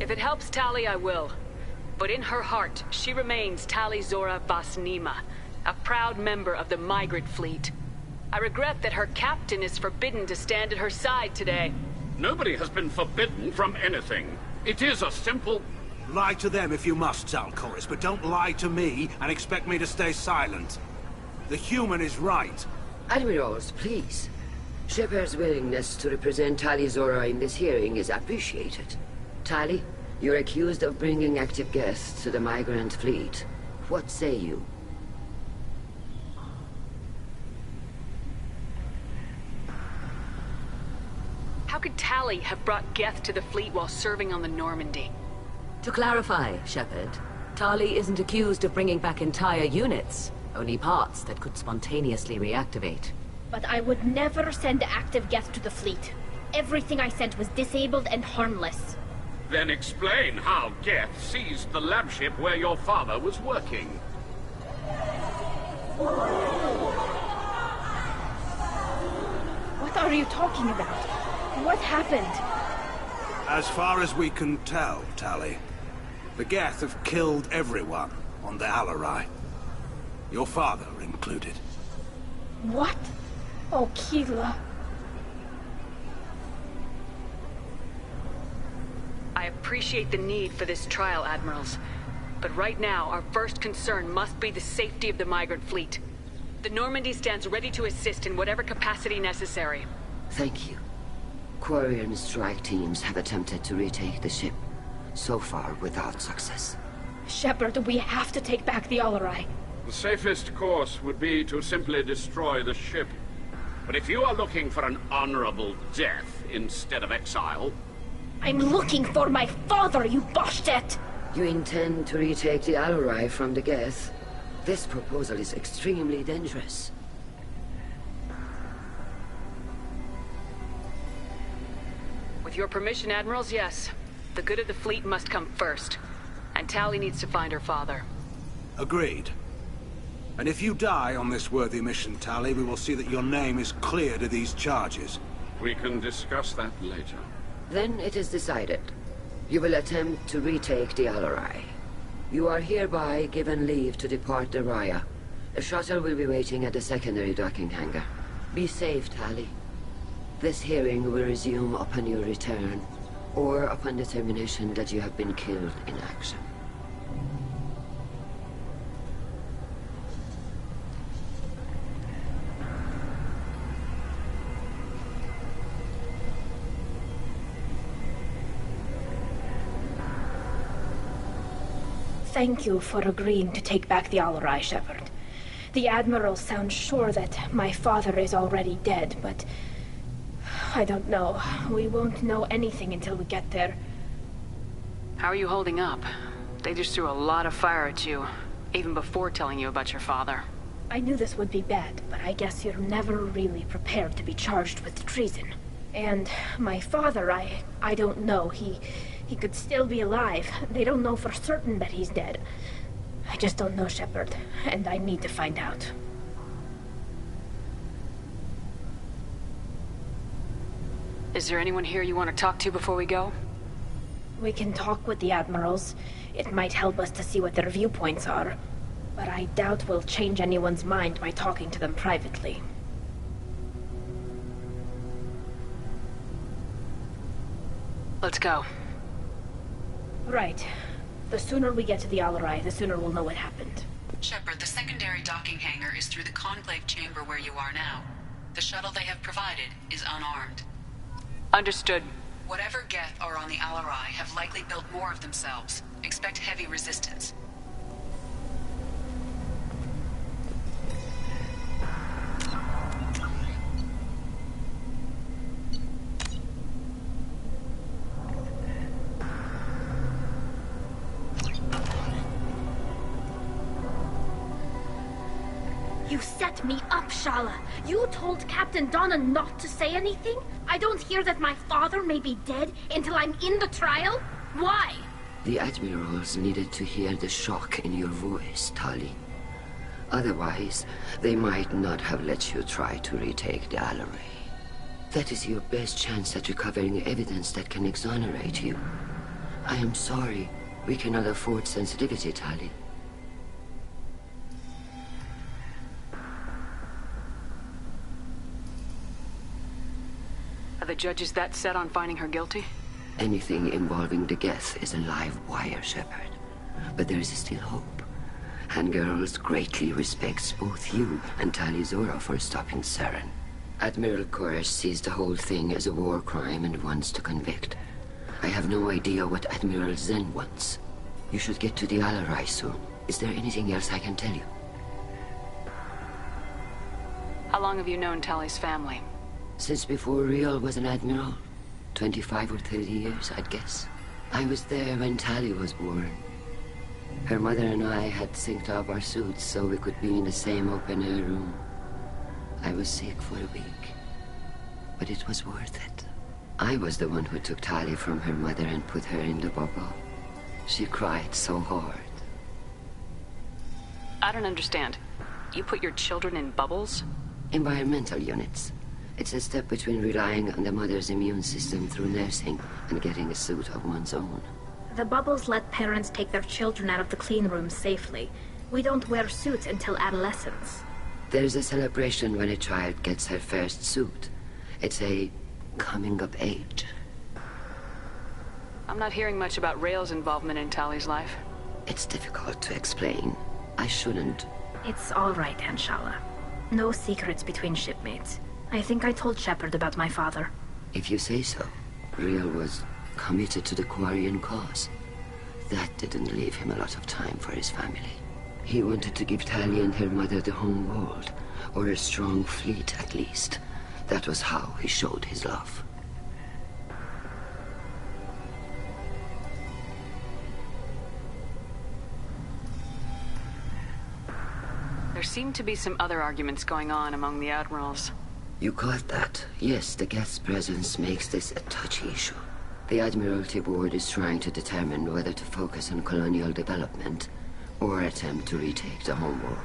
If it helps Tali, I will. But in her heart, she remains Tali Zora Vasnima, a proud member of the migrant fleet. I regret that her captain is forbidden to stand at her side today. Nobody has been forbidden from anything. It is a simple... Lie to them if you must, Colonist, but don't lie to me and expect me to stay silent. The human is right. Admirals, please. Shepard's willingness to represent Tali Zora in this hearing is appreciated. Tali, you're accused of bringing active guests to the migrant fleet. What say you? How could Tali have brought Geth to the fleet while serving on the Normandy? To clarify, Shepard, Tali isn't accused of bringing back entire units, only parts that could spontaneously reactivate. But I would never send active Geth to the fleet. Everything I sent was disabled and harmless. Then explain how Geth seized the lab ship where your father was working. What are you talking about? What happened? As far as we can tell, Tali, the Geth have killed everyone on the Alarai. Your father included. What? Oh, Keela. I appreciate the need for this trial, Admirals. But right now, our first concern must be the safety of the migrant fleet. The Normandy stands ready to assist in whatever capacity necessary. Thank you. Quarry and strike teams have attempted to retake the ship, so far without success. Shepard, we have to take back the Alarai. The safest course would be to simply destroy the ship. But if you are looking for an honorable death instead of exile... I'm looking for my father, you bastet! You intend to retake the Alarai from the Geth? This proposal is extremely dangerous. With your permission, Admirals, yes. The good of the fleet must come first. And Tali needs to find her father. Agreed. And if you die on this worthy mission, Tali, we will see that your name is cleared of these charges. We can discuss that later. Then it is decided. You will attempt to retake the Alarai. You are hereby given leave to depart the Raya. A shuttle will be waiting at the secondary docking hangar. Be safe, Tali. This hearing will resume upon your return, or upon determination that you have been killed in action. Thank you for agreeing to take back the Alarai, Shepard. The Admirals sound sure that my father is already dead, but... I don't know. We won't know anything until we get there. How are you holding up? They just threw a lot of fire at you, even before telling you about your father. I knew this would be bad, but I guess you're never really prepared to be charged with treason. And my father, I don't know. He could still be alive. They don't know for certain that he's dead. I just don't know, Shepard, and I need to find out. Is there anyone here you want to talk to before we go? We can talk with the Admirals. It might help us to see what their viewpoints are. But I doubt we'll change anyone's mind by talking to them privately. Let's go. Right. The sooner we get to the Alarai, the sooner we'll know what happened. Shepard, the secondary docking hangar is through the conclave chamber where you are now. The shuttle they have provided is unarmed. Understood. Whatever Geth are on the Alarai have likely built more of themselves. Expect heavy resistance. You set me up, Shala. You told Captain Donna not to say anything? I don't hear that my father may be dead until I'm in the trial? Why? The Admirals needed to hear the shock in your voice, Tali. Otherwise, they might not have let you try to retake the Alarai. That is your best chance at recovering evidence that can exonerate you. I am sorry. We cannot afford sensitivity, Tali. Are the judges that set on finding her guilty? Anything involving the Geth is a live wire, Shepard. But there is still hope. And Girls greatly respects both you and Tali Zora for stopping Saren. Admiral Koresh sees the whole thing as a war crime and wants to convict. I have no idea what Admiral Zen wants. You should get to the Alarai soon. Is there anything else I can tell you? How long have you known Tali's family? Since before Riel was an admiral. 25 or 30 years, I'd guess. I was there when Tali was born. Her mother and I had synced up our suits so we could be in the same open-air room. I was sick for a week, but it was worth it. I was the one who took Tali from her mother and put her in the bubble. She cried so hard. I don't understand. You put your children in bubbles? Environmental units. It's a step between relying on the mother's immune system through nursing and getting a suit of one's own. The bubbles let parents take their children out of the clean rooms safely. We don't wear suits until adolescence. There's a celebration when a child gets her first suit. It's a coming of age. I'm not hearing much about Rael's involvement in Tali's life. It's difficult to explain. I shouldn't. It's all right, Anshala. No secrets between shipmates. I think I told Shepard about my father. If you say so. Riel was committed to the Quarian cause. That didn't leave him a lot of time for his family. He wanted to give Tali and her mother the home world, or a strong fleet at least. That was how he showed his love. There seem to be some other arguments going on among the admirals. You caught that? Yes, the Geth's presence makes this a touchy issue. The Admiralty Board is trying to determine whether to focus on colonial development or attempt to retake the home world.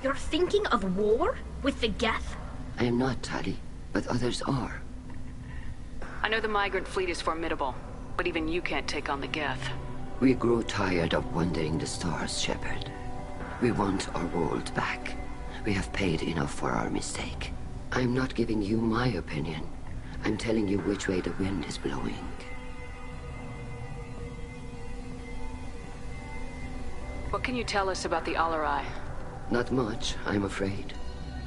You're thinking of war? With the Geth? I am not, Tali, but others are. I know the migrant fleet is formidable, but even you can't take on the Geth. We grow tired of wandering the stars, Shepard. We want our world back. We have paid enough for our mistake. I'm not giving you my opinion. I'm telling you which way the wind is blowing. What can you tell us about the Alarai? Not much, I'm afraid.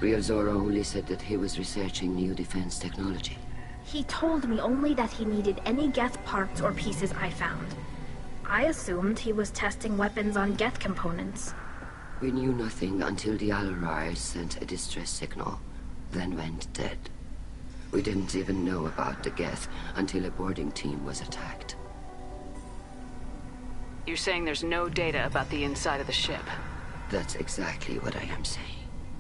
Riel Zora only said that he was researching new defense technology. He told me only that he needed any Geth parts or pieces I found. I assumed he was testing weapons on Geth components. We knew nothing until the Alarai sent a distress signal, then went dead. We didn't even know about the Geth until a boarding team was attacked. You're saying there's no data about the inside of the ship? That's exactly what I am saying.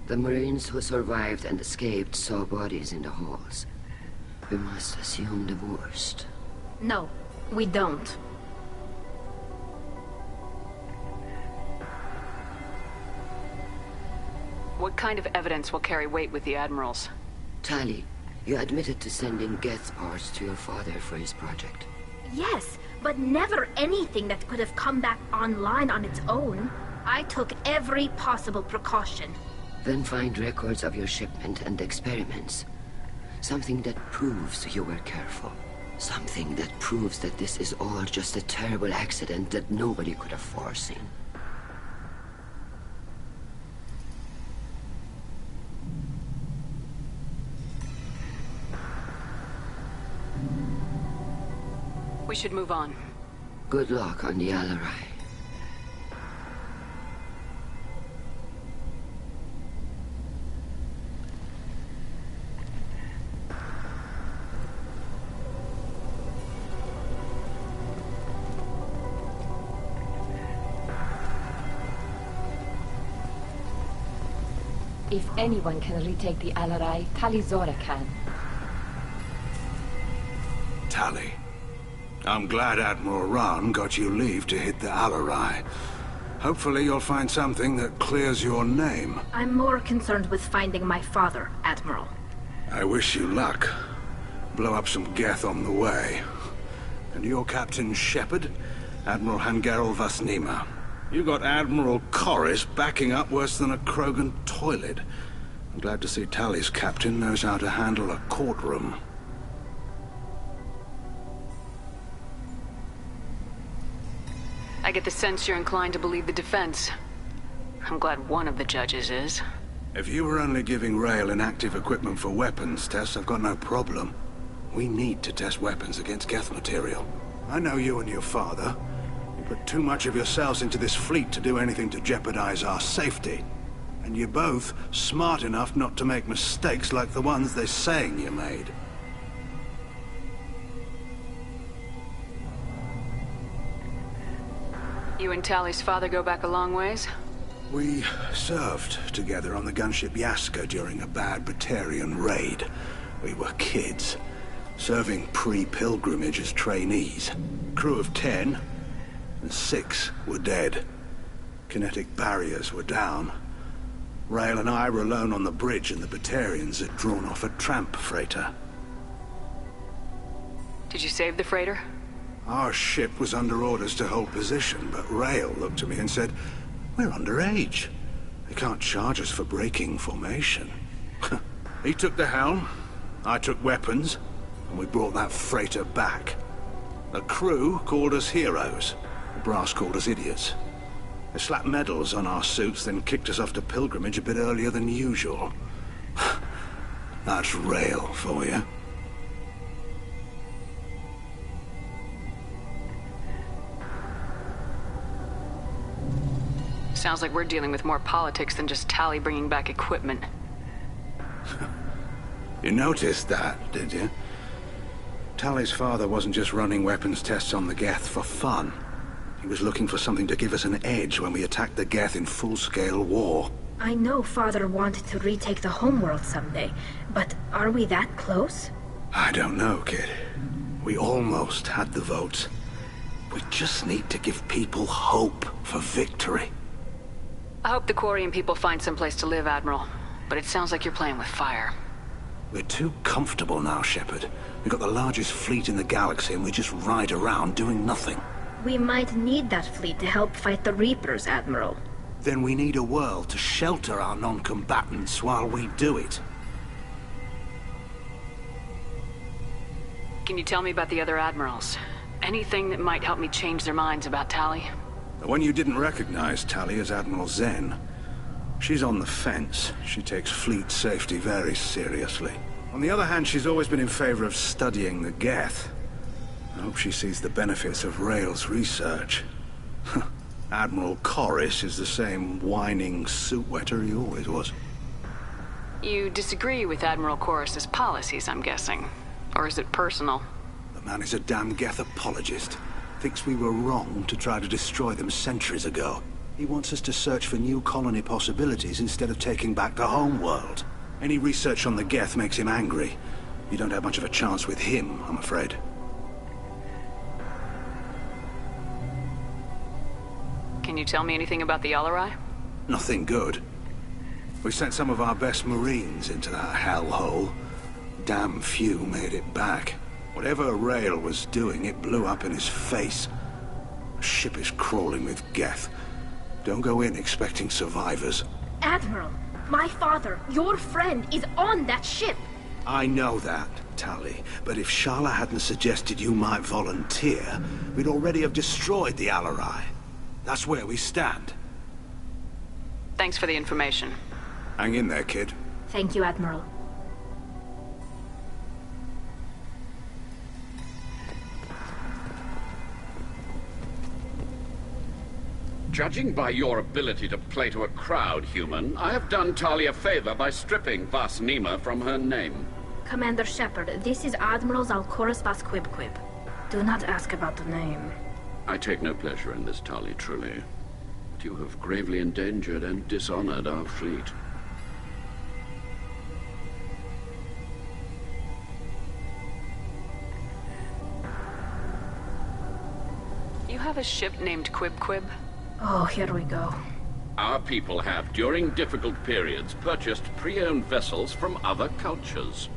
The Marines who survived and escaped saw bodies in the halls. We must assume the worst. No, we don't. What kind of evidence will carry weight with the admirals? Tali, you admitted to sending Geth parts to your father for his project. Yes, but never anything that could have come back online on its own. I took every possible precaution. Then find records of your shipment and experiments. Something that proves you were careful. Something that proves that this is all just a terrible accident that nobody could have foreseen. We should move on. Good luck on the Alarai. If anyone can retake the Alarai, Tali Zora can. Tali. I'm glad Admiral Rahn got you leave to hit the Alarai. Hopefully you'll find something that clears your name. I'm more concerned with finding my father, Admiral. I wish you luck. Blow up some Geth on the way. And your Captain Shepard, Admiral Hangarel Vasnima. You got Admiral Colonist backing up worse than a Krogan toilet. I'm glad to see Tally's captain knows how to handle a courtroom. I get the sense you're inclined to believe the defense. I'm glad one of the judges is. If you were only giving Rail inactive equipment for weapons tests, I've got no problem. We need to test weapons against Geth material. I know you and your father. You put too much of yourselves into this fleet to do anything to jeopardize our safety. And you're both smart enough not to make mistakes like the ones they're saying you made. You and Tally's father go back a long ways? We served together on the gunship Yaska during a bad Batarian raid. We were kids, serving pre-pilgrimage as trainees. Crew of 10, and 6 were dead. Kinetic barriers were down. Rail and I were alone on the bridge, and the Batarians had drawn off a tramp freighter. Did you save the freighter? Our ship was under orders to hold position, but Rail looked at me and said, "We're underage. They can't charge us for breaking formation." He took the helm, I took weapons, and we brought that freighter back. The crew called us heroes. The brass called us idiots. They slapped medals on our suits, then kicked us off to pilgrimage a bit earlier than usual. That's Rail for you. Sounds like we're dealing with more politics than just Tally bringing back equipment. You noticed that, did you? Tally's father wasn't just running weapons tests on the Geth for fun. He was looking for something to give us an edge when we attacked the Geth in full-scale war. I know Father wanted to retake the homeworld someday, but are we that close? I don't know, kid. We almost had the votes. We just need to give people hope for victory. I hope the Quarian people find someplace to live, Admiral. But it sounds like you're playing with fire. We're too comfortable now, Shepard. We've got the largest fleet in the galaxy and we just ride around doing nothing. We might need that fleet to help fight the Reapers, Admiral. Then we need a world to shelter our non-combatants while we do it. Can you tell me about the other Admirals? Anything that might help me change their minds about Tally? The one you didn't recognize, Tally, is Admiral Zen. She's on the fence. She takes fleet safety very seriously. On the other hand, she's always been in favor of studying the Geth. I hope she sees the benefits of Rail's research. Admiral Colonist is the same whining suit wetter he always was. You disagree with Admiral Corus's policies, I'm guessing. Or is it personal? The man is a damn Geth apologist. Thinks we were wrong to try to destroy them centuries ago. He wants us to search for new colony possibilities instead of taking back the homeworld. Any research on the Geth makes him angry. You don't have much of a chance with him, I'm afraid. Can you tell me anything about the Alarai? Nothing good. We sent some of our best Marines into that hellhole. Damn few made it back. Whatever Rail was doing, it blew up in his face. The ship is crawling with Geth. Don't go in expecting survivors. Admiral, my father, your friend, is on that ship. I know that, Tally. But if Shala hadn't suggested you might volunteer, we'd already have destroyed the Alarai. That's where we stand. Thanks for the information. Hang in there, kid. Thank you, Admiral. Judging by your ability to play to a crowd, human, I have done Tali a favor by stripping Vasnima from her name. Commander Shepard, this is Admiral Zalkoris Vasquibquib. Do not ask about the name. I take no pleasure in this, Tali, truly. But you have gravely endangered and dishonored our fleet. You have a ship named Quib? Oh, here we go. Our people have, during difficult periods, purchased pre-owned vessels from other cultures.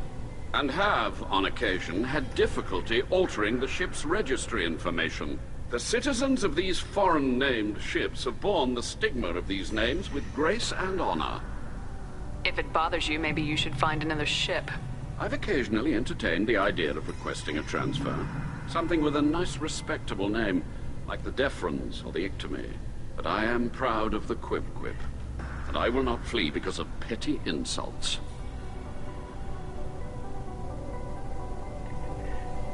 And have, on occasion, had difficulty altering the ship's registry information. The citizens of these foreign-named ships have borne the stigma of these names with grace and honor. If it bothers you, maybe you should find another ship. I've occasionally entertained the idea of requesting a transfer. Something with a nice, respectable name, like the Deferens or the Ictomy. But I am proud of the Quib-Quib, and I will not flee because of petty insults.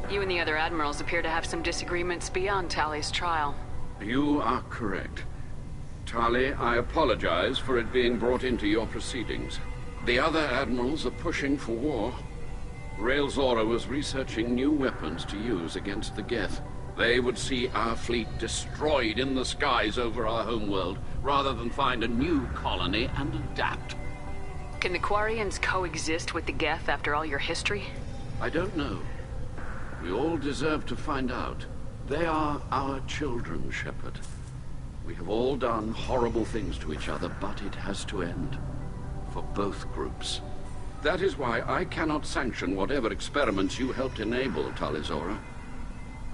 You and the other admirals appear to have some disagreements beyond Tally's trial. You are correct. Tali, I apologize for it being brought into your proceedings. The other admirals are pushing for war. Rael Zora was researching new weapons to use against the Geth. They would see our fleet destroyed in the skies over our homeworld, rather than find a new colony and adapt. Can the Quarians coexist with the Geth after all your history? I don't know. We all deserve to find out. They are our children, Shepard. We have all done horrible things to each other, but it has to end. For both groups. That is why I cannot sanction whatever experiments you helped enable, Tali Zora.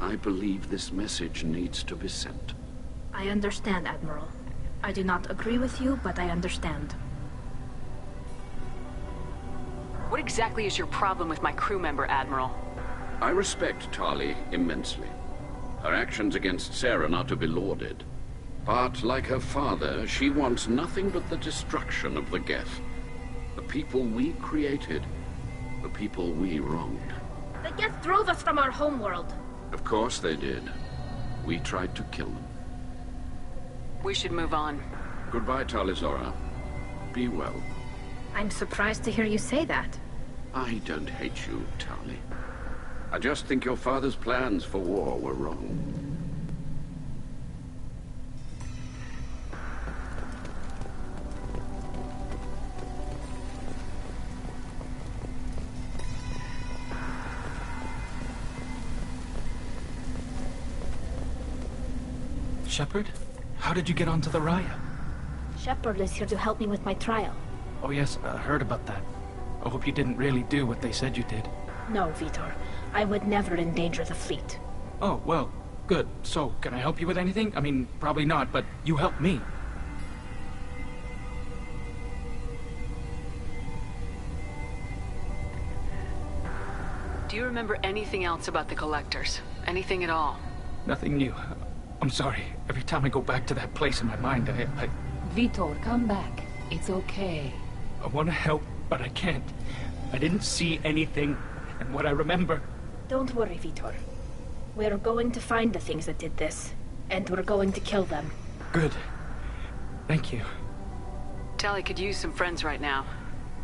I believe this message needs to be sent. I understand, Admiral. I do not agree with you, but I understand. What exactly is your problem with my crew member, Admiral? I respect Tali immensely. Her actions against Saren are to be lauded. But, like her father, she wants nothing but the destruction of the Geth. The people we created. The people we wronged. The Geth drove us from our homeworld. Of course they did. We tried to kill them. We should move on. Goodbye, Tali Zora. Be well. I'm surprised to hear you say that. I don't hate you, Tali. I just think your father's plans for war were wrong. Shepard? How did you get onto the Raya? Shepard is here to help me with my trial. Oh yes, I heard about that. I hope you didn't really do what they said you did. No, Vitor. I would never endanger the fleet. Oh, well, good. So, can I help you with anything? I mean, probably not, but you helped me. Do you remember anything else about the Collectors? Anything at all? Nothing new. I'm sorry. Every time I go back to that place in my mind, I Vitor, come back. It's okay. want to help, but I can't. I didn't see anything, and what I remember... Don't worry, Vitor. We're going to find the things that did this, and we're going to kill them. Good. Thank you. Tali could use some friends right now.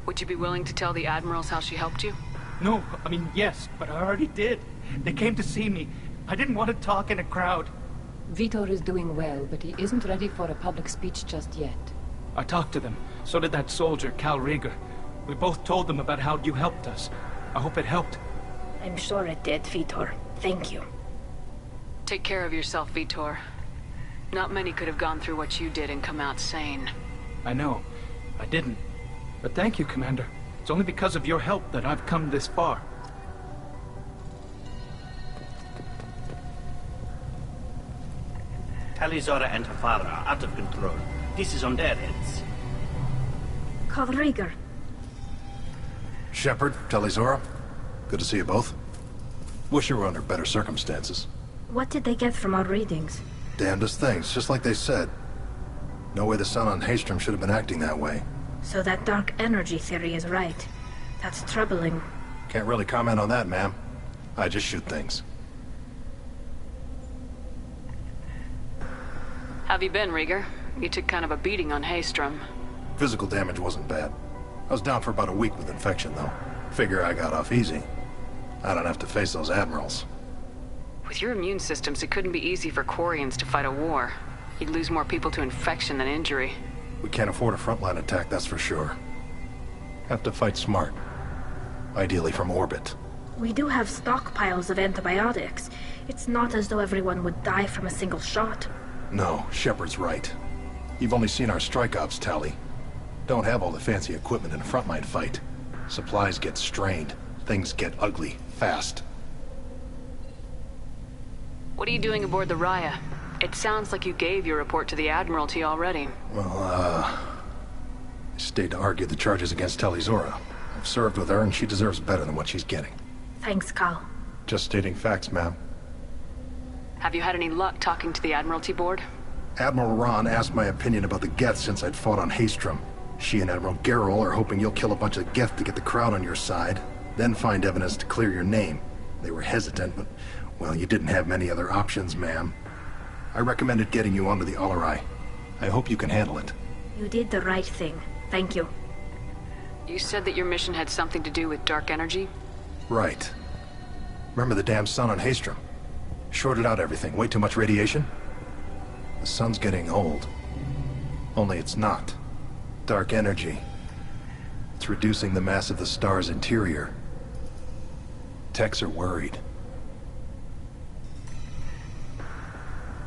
Would you be willing to tell the Admirals how she helped you? No, I mean, yes, but I already did. They came to see me. I didn't want to talk in a crowd. Vitor is doing well, but he isn't ready for a public speech just yet. I talked to them. So did that soldier, Cal Rieger. We both told them about how you helped us. I hope it helped. I'm sure it did, Vitor. Thank you. Take care of yourself, Vitor. Not many could have gone through what you did and come out sane. I know. I didn't. But thank you, Commander. It's only because of your help that I've come this far. Tali Zora and her father are out of control. This is on their heads. Call Rieger. Shepard, Tali Zora. Good to see you both. Wish you were under better circumstances. What did they get from our readings? Damnedest things, just like they said. No way the sun on Haystrom should have been acting that way. So that dark energy theory is right. That's troubling. Can't really comment on that, ma'am. I just shoot things. Have you been, Rieger? You took kind of a beating on Haystrom. Physical damage wasn't bad. I was down for about a week with infection, though. Figure I got off easy. I don't have to face those admirals. With your immune systems, it couldn't be easy for Quarians to fight a war. You'd lose more people to infection than injury. We can't afford a frontline attack, that's for sure. Have to fight smart. Ideally from orbit. We do have stockpiles of antibiotics. It's not as though everyone would die from a single shot. No, Shepard's right. You've only seen our strike ops tally. Don't have all the fancy equipment in a frontline fight. Supplies get strained. things get ugly, fast. What are you doing aboard the Raya? It sounds like you gave your report to the Admiralty already. Well, I stayed to argue the charges against Talizora. I've served with her, and she deserves better than what she's getting. Thanks, Cal. Just stating facts, ma'am. Have you had any luck talking to the Admiralty board? Admiral Ron asked my opinion about the Geth since I'd fought on Haestrom. She and Admiral Gerrel are hoping you'll kill a bunch of Geth to get the crowd on your side, then find evidence to clear your name. They were hesitant, but, well, you didn't have many other options, ma'am. I recommended getting you onto the Alarai. I hope you can handle it. You did the right thing. Thank you. You said that your mission had something to do with dark energy? Right. Remember the damn sun on Haestrom? Shorted out everything. Way too much radiation? The sun's getting old. Only it's not. Dark energy. It's reducing the mass of the star's interior. Techs are worried.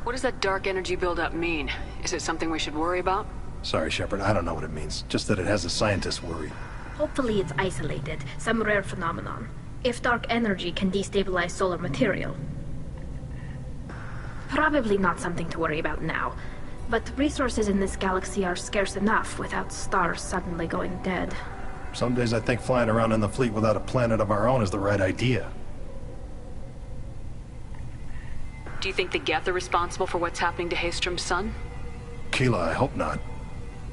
What does that dark energy buildup mean? Is it something we should worry about? Sorry, Shepard, I don't know what it means. Just that it has the scientists worried. Hopefully it's isolated, some rare phenomenon. If dark energy can destabilize solar material. Probably not something to worry about now. But resources in this galaxy are scarce enough without stars suddenly going dead. Some days I think flying around in the fleet without a planet of our own is the right idea. Do you think the Geth are responsible for what's happening to Haestrom's sun? Keela, I hope not.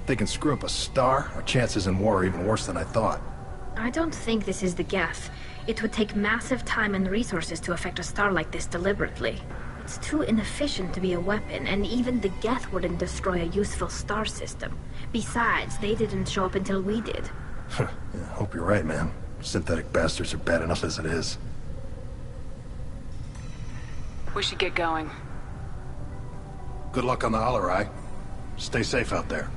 If they can screw up a star, our chances in war are even worse than I thought. I don't think this is the Geth. It would take massive time and resources to affect a star like this deliberately. It's too inefficient to be a weapon, and even the Geth wouldn't destroy a useful star system. Besides, they didn't show up until we did. Yeah, I hope you're right, man. Synthetic bastards are bad enough as it is. We should get going. Good luck on the Alarai. Stay safe out there.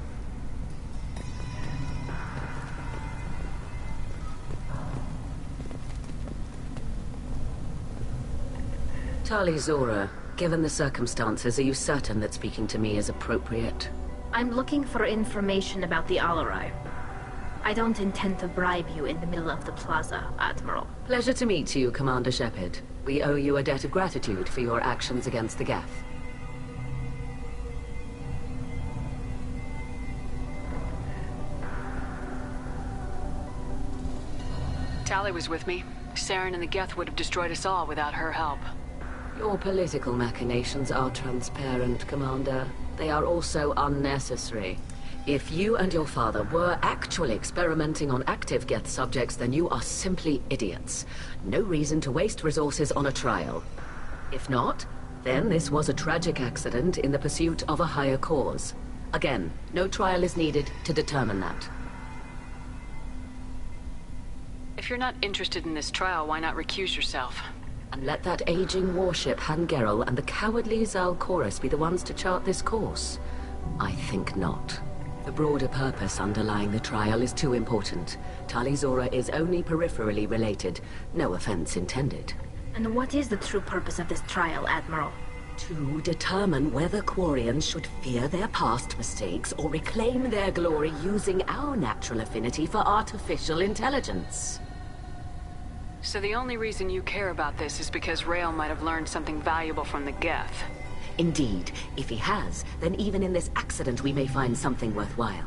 Talizora, given the circumstances, are you certain that speaking to me is appropriate? I'm looking for information about the Alarai. I don't intend to bribe you in the middle of the plaza, Admiral. Pleasure to meet you, Commander Shepard. We owe you a debt of gratitude for your actions against the Geth. Tali was with me. Saren and the Geth would have destroyed us all without her help. Your political machinations are transparent, Commander. They are also unnecessary. If you and your father were actually experimenting on active Geth subjects, then you are simply idiots. No reason to waste resources on a trial. If not, then this was a tragic accident in the pursuit of a higher cause. Again, no trial is needed to determine that. If you're not interested in this trial, why not recuse yourself? And let that aging warship Han Gerrel and the cowardly Zal Chorus be the ones to chart this course? I think not. The broader purpose underlying the trial is too important. Talizora is only peripherally related. No offense intended. And what is the true purpose of this trial, Admiral? To determine whether Quarians should fear their past mistakes or reclaim their glory using our natural affinity for artificial intelligence. So the only reason you care about this is because Rael might have learned something valuable from the Geth. Indeed. If he has, then even in this accident we may find something worthwhile.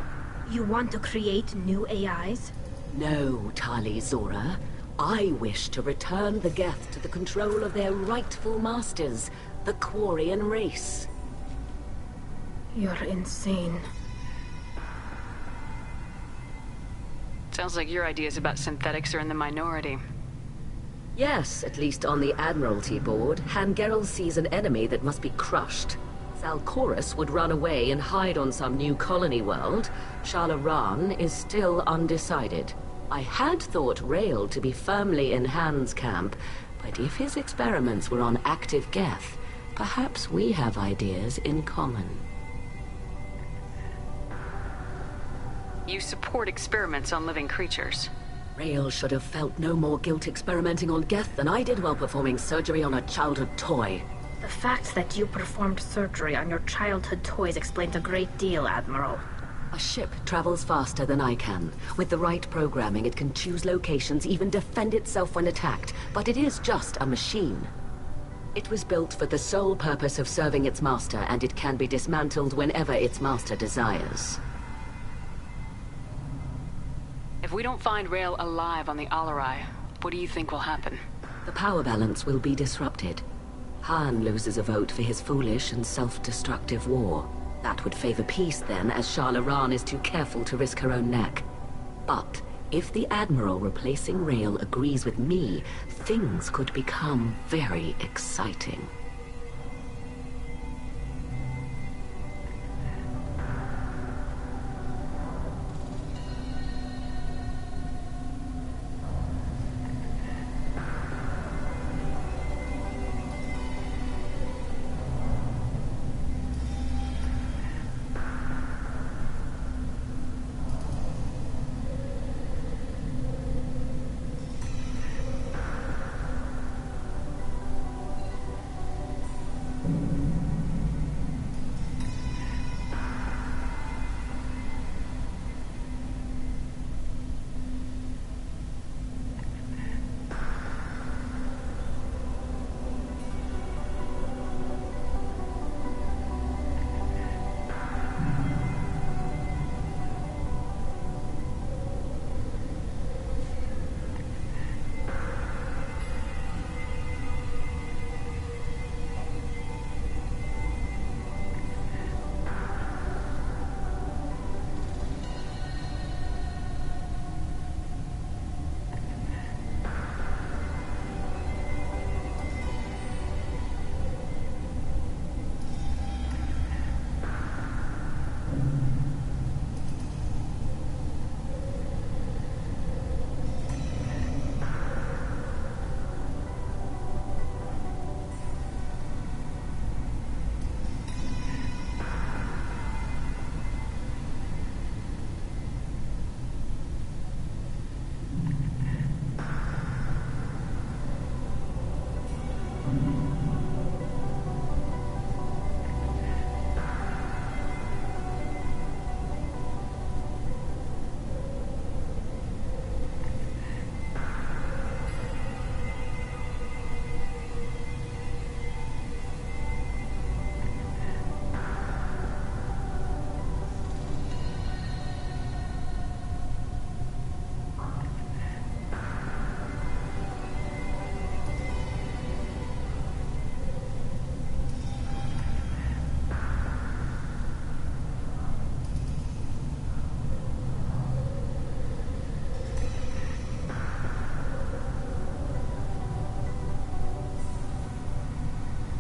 You want to create new AIs? No, Talizora. I wish to return the Geth to the control of their rightful masters, the Quarian race. You're insane. Sounds like your ideas about synthetics are in the minority. Yes, at least on the Admiralty board, Han Gerrel sees an enemy that must be crushed. Zal Chorus would run away and hide on some new colony world. Shala Ran is still undecided. I had thought Rael to be firmly in Han's camp, but if his experiments were on active Geth, perhaps we have ideas in common. You support experiments on living creatures. Rael should have felt no more guilt experimenting on Geth than I did while performing surgery on a childhood toy. The fact that you performed surgery on your childhood toys explains a great deal, Admiral. A ship travels faster than I can. With the right programming, it can choose locations, even defend itself when attacked. But it is just a machine. It was built for the sole purpose of serving its master, and it can be dismantled whenever its master desires. If we don't find Rael alive on the Alarai, what do you think will happen? The power balance will be disrupted. Han loses a vote for his foolish and self-destructive war. That would favor peace then, as Shah Laran is too careful to risk her own neck. But if the Admiral replacing Rael agrees with me, things could become very exciting.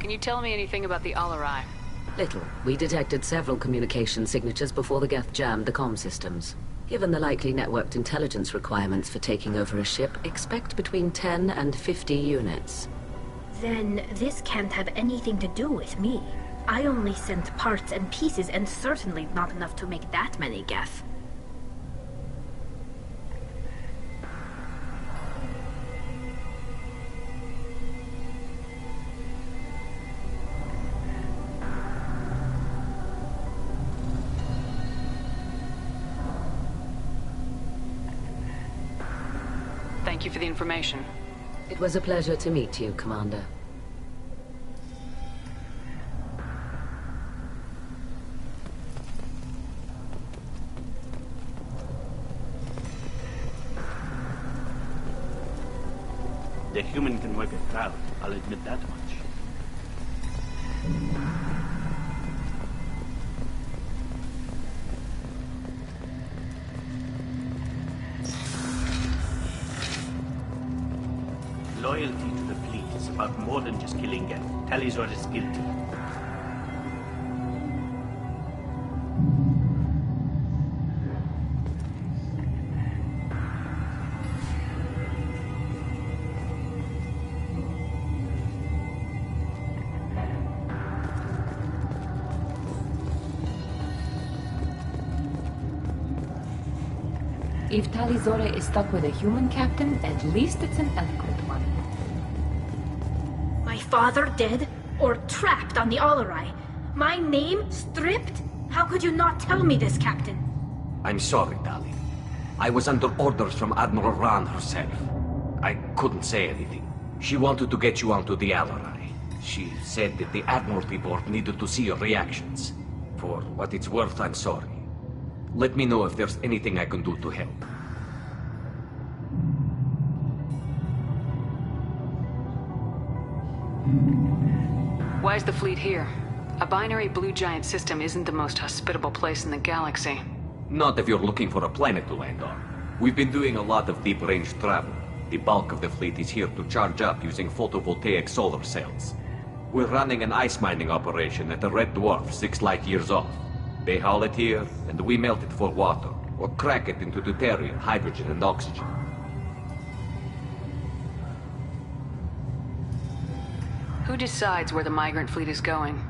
Can you tell me anything about the Alarai? Little. We detected several communication signatures before the Geth jammed the comm systems. Given the likely networked intelligence requirements for taking over a ship, expect between 10 and 50 units. Then this can't have anything to do with me. I only sent parts and pieces, and certainly not enough to make that many Geth. Thank you for the information. It was a pleasure to meet you, Commander. The human can work a crowd, I'll admit that much. Loyalty to the fleet is about more than just killing Geth. Talizor is guilty. If Talizore is stuck with a human captain, at least it's an eloquent one. My father dead? Or trapped on the Alarai? My name stripped? How could you not tell me this, Captain? I'm sorry, Tali. I was under orders from Admiral Ran herself. I couldn't say anything. She wanted to get you onto the Alarai. She said that the Admiralty Board needed to see your reactions. For what it's worth, I'm sorry. Let me know if there's anything I can do to help. Why is the fleet here? A binary blue giant system isn't the most hospitable place in the galaxy. Not if you're looking for a planet to land on. We've been doing a lot of deep-range travel. The bulk of the fleet is here to charge up using photovoltaic solar cells. We're running an ice mining operation at the Red Dwarf 6 light years off. They haul it here, and we melt it for water, or crack it into deuterium, hydrogen, and oxygen. Who decides where the migrant fleet is going?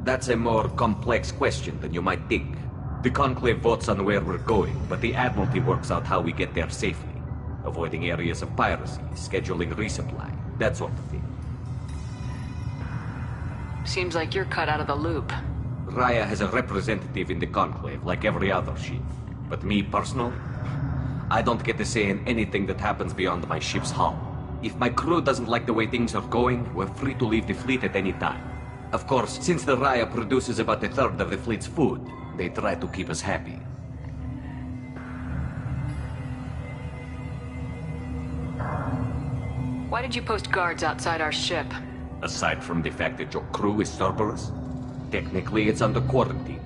That's a more complex question than you might think. The Conclave votes on where we're going, but the Admiralty works out how we get there safely. Avoiding areas of piracy, scheduling resupply, that sort of thing. Seems like you're cut out of the loop. Raya has a representative in the Conclave, like every other ship. But me personally, I don't get to say in anything that happens beyond my ship's hull. If my crew doesn't like the way things are going, we're free to leave the fleet at any time. Of course, since the Raya produces about a third of the fleet's food, they try to keep us happy. Why did you post guards outside our ship? Aside from the fact that your crew is Cerberus, technically it's under quarantine.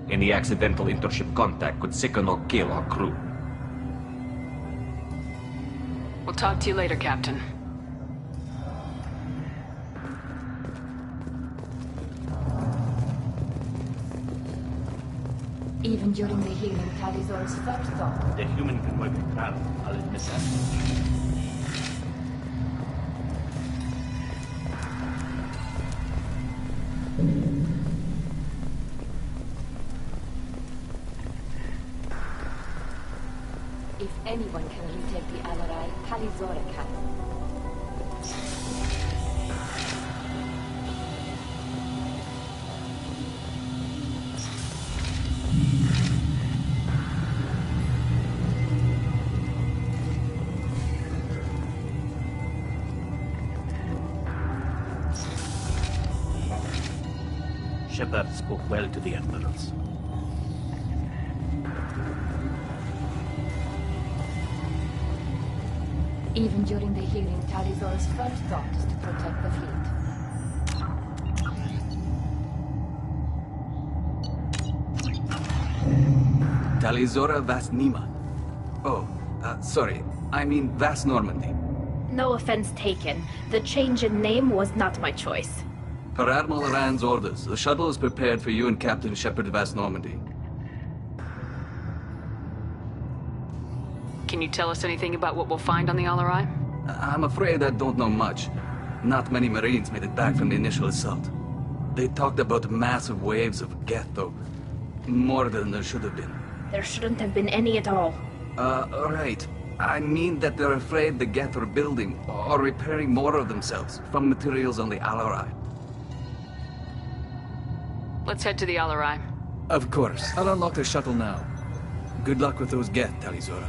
Any accidental intership contact could sicken or kill our crew. We'll talk to you later, Captain. Even during the healing, Talizor's first thought. The human can work with travel. I'll admit that. If anyone can retake the Alarai, Talizora can. Shepard spoke well to the admirals. Even during the healing, Talizor's first thought is to protect the fleet. Talizora Vas Nima. Oh, sorry. I mean Vas Normandy. No offense taken. The change in name was not my choice. Per Admiral Rand's orders, the shuttle is prepared for you and Captain Shepard Vas Normandy. Can you tell us anything about what we'll find on the Alarai? I'm afraid I don't know much. Not many Marines made it back from the initial assault. They talked about massive waves of Geth, though. More than there should have been. There shouldn't have been any at all. Right. I mean that they're afraid the Geth are building or repairing more of themselves from materials on the Alarai. Let's head to the Alarai. Of course. I'll unlock the shuttle now. Good luck with those Geth, Talizora.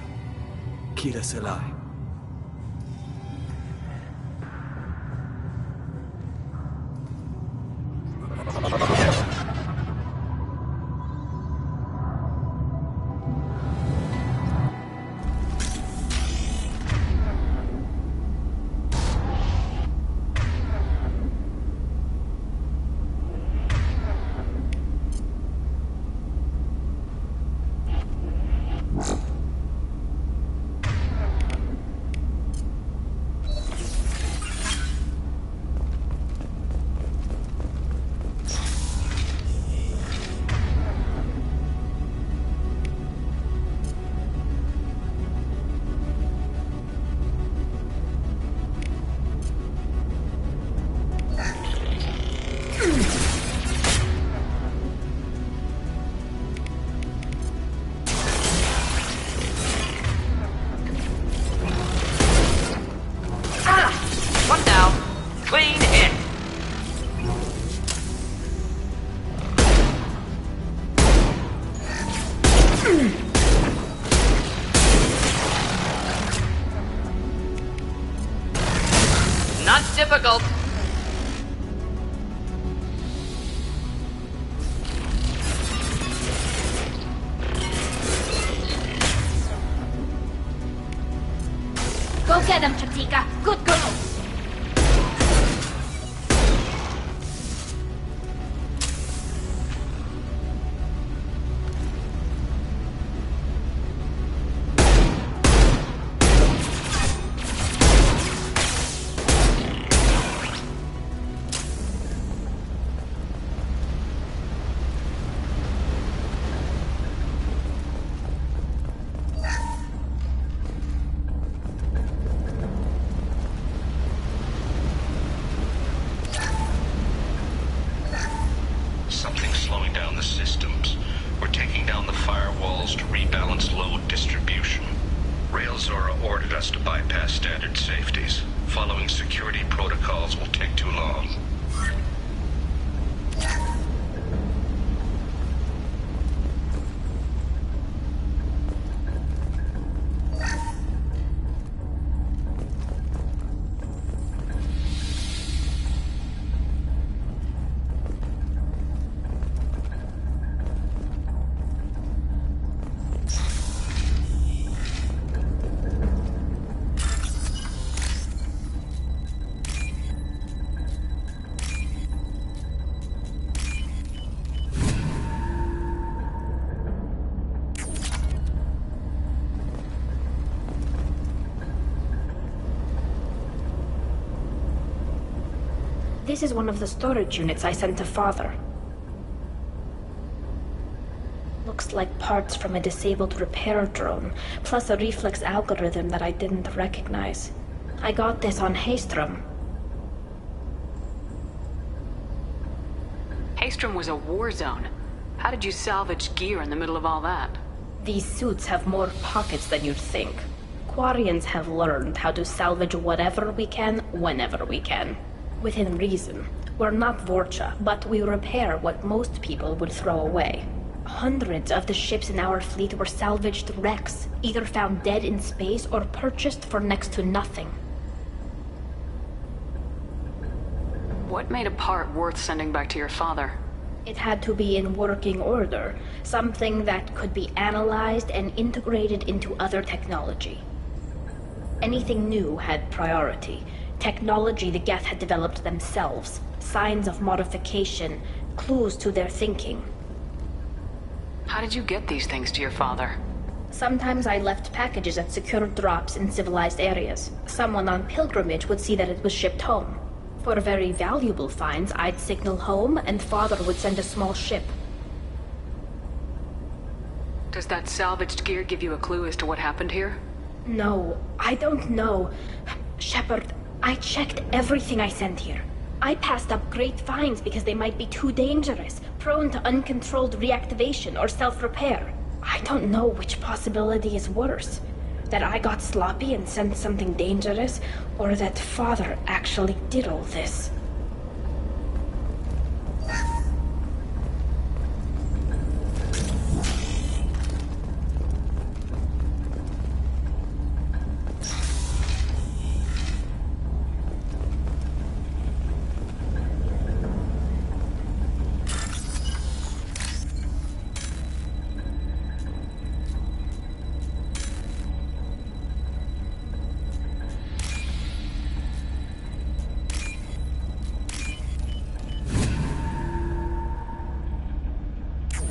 Kira Selai. Not difficult. Go get him, Chatika. Good girl. This is one of the storage units I sent to Father. Looks like parts from a disabled repair drone, plus a reflex algorithm that I didn't recognize. I got this on Haystrom. Haystrom was a war zone. How did you salvage gear in the middle of all that? These suits have more pockets than you'd think. Quarians have learned how to salvage whatever we can, whenever we can. Within reason. We're not Vorcha, but we repair what most people would throw away. Hundreds of the ships in our fleet were salvaged wrecks, either found dead in space or purchased for next to nothing. What made a part worth sending back to your father? It had to be in working order, something that could be analyzed and integrated into other technology. Anything new had priority. Technology the Geth had developed themselves, signs of modification, clues to their thinking. How did you get these things to your father? Sometimes I left packages at secured drops in civilized areas. Someone on pilgrimage would see that it was shipped home. For very valuable finds, I'd signal home, and Father would send a small ship. Does that salvaged gear give you a clue as to what happened here? No, I don't know. Shepard, I checked everything I sent here. I passed up great finds because they might be too dangerous, prone to uncontrolled reactivation or self-repair. I don't know which possibility is worse. That I got sloppy and sent something dangerous, or that Father actually did all this.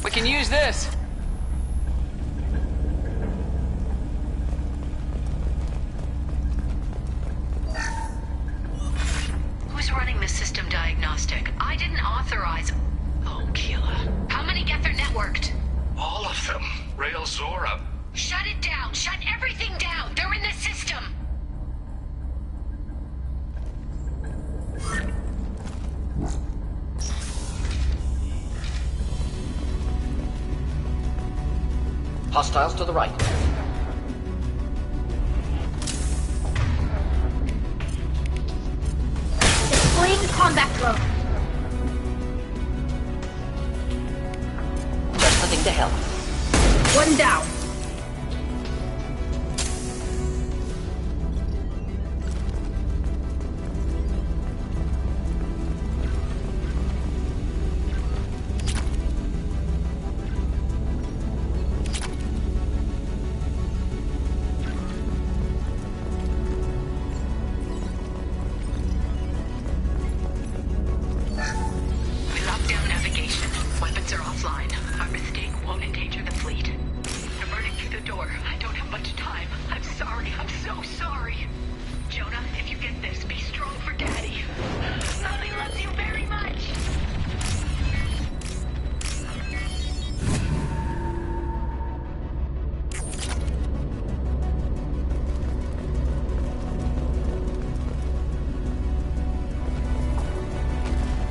We can use this. Who's running the system diagnostic? I didn't authorize... Oh, Keela. How many Geth are networked? All of them. Rail Zora. Shut it down! Shut everything down! They're in the system! Hostiles to the right. Deploying combat drone. Just the thing to help. One down.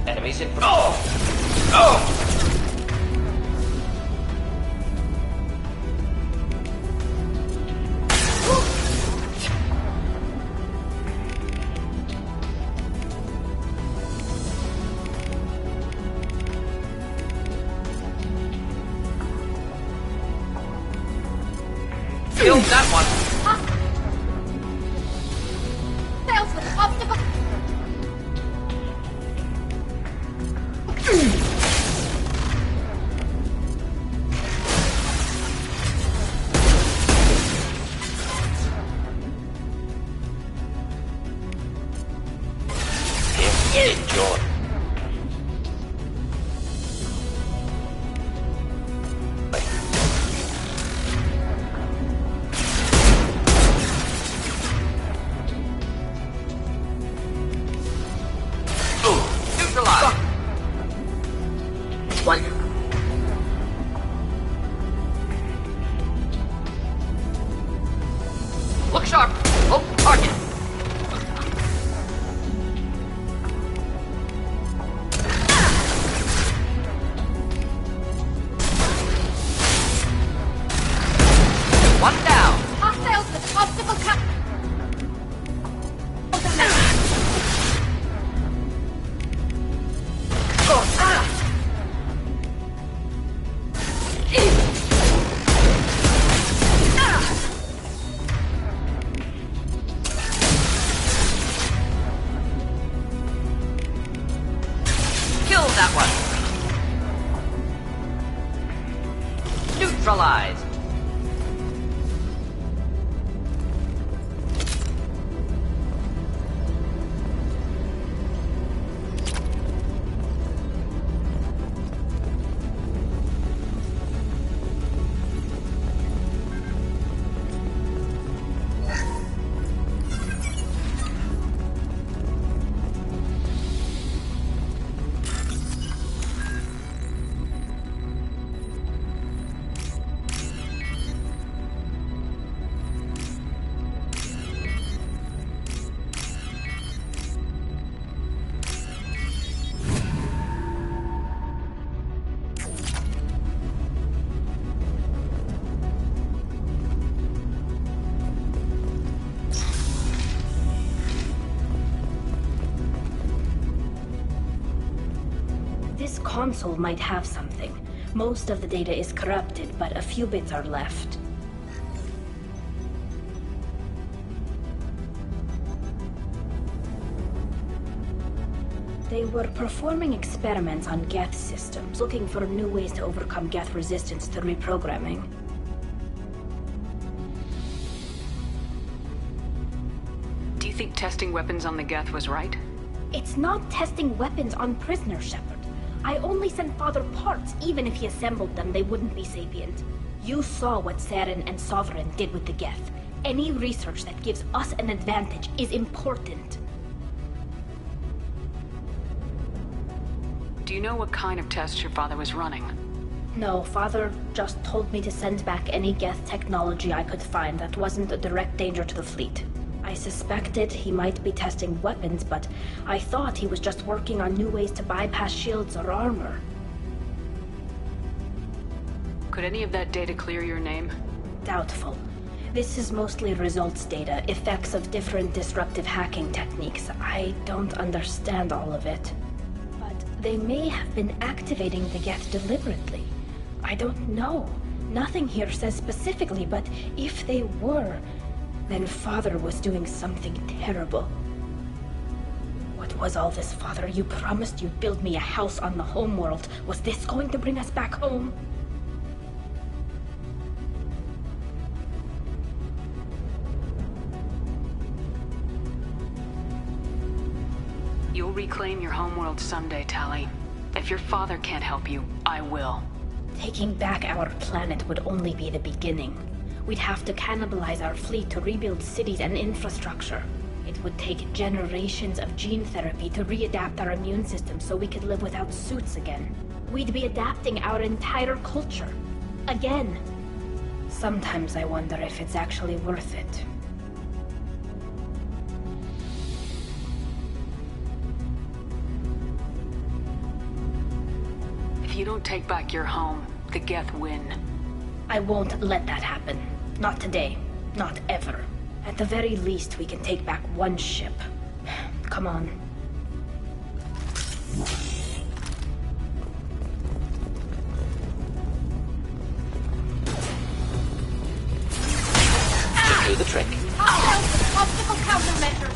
Enemies in front. Oh! Oh! Killed that one. Fails with the obstacle. Enjoy. Look sharp. Oh, target. One down. Hostiles with obstacle cut. Kill that one. Neutralized. This console might have something. Most of the data is corrupted, but a few bits are left. They were performing experiments on Geth systems, looking for new ways to overcome Geth resistance to reprogramming. Do you think testing weapons on the Geth was right? It's not testing weapons on prisoners, Shepard. I only sent Father parts. Even if he assembled them, they wouldn't be sapient. You saw what Saren and Sovereign did with the Geth. Any research that gives us an advantage is important. Do you know what kind of tests your father was running? No, Father just told me to send back any Geth technology I could find that wasn't a direct danger to the fleet. I suspected he might be testing weapons, but I thought he was just working on new ways to bypass shields or armor. Could any of that data clear your name? Doubtful. This is mostly results data, effects of different disruptive hacking techniques. I don't understand all of it. But they may have been activating the Geth deliberately. I don't know. Nothing here says specifically, but if they were, then Father was doing something terrible. What was all this, Father? You promised you'd build me a house on the homeworld. Was this going to bring us back home? You'll reclaim your homeworld someday, Tali. If your father can't help you, I will. Taking back our planet would only be the beginning. We'd have to cannibalize our fleet to rebuild cities and infrastructure. It would take generations of gene therapy to readapt our immune system so we could live without suits again. We'd be adapting our entire culture. Again. Sometimes I wonder if it's actually worth it. you don't take back your home, the Geth win. I won't let that happen. Not today. Not ever. At the very least, we can take back one ship. Come on. Do the trick. Obstacle countermeasures.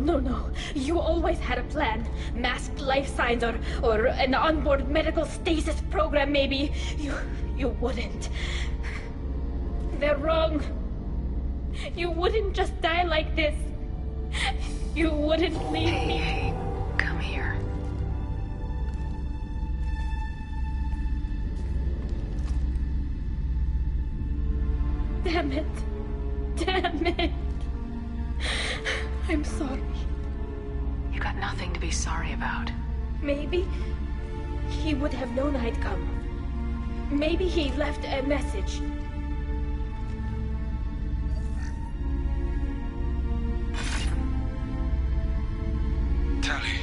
No. You always had a plan. Masked life signs or an onboard medical stasis program, maybe. You wouldn't. They're wrong. You wouldn't just die like this. You wouldn't leave me. Hey, come here. Damn it. I'm sorry. You got nothing to be sorry about. Maybe he would have known I'd come. Maybe he left a message. Tally,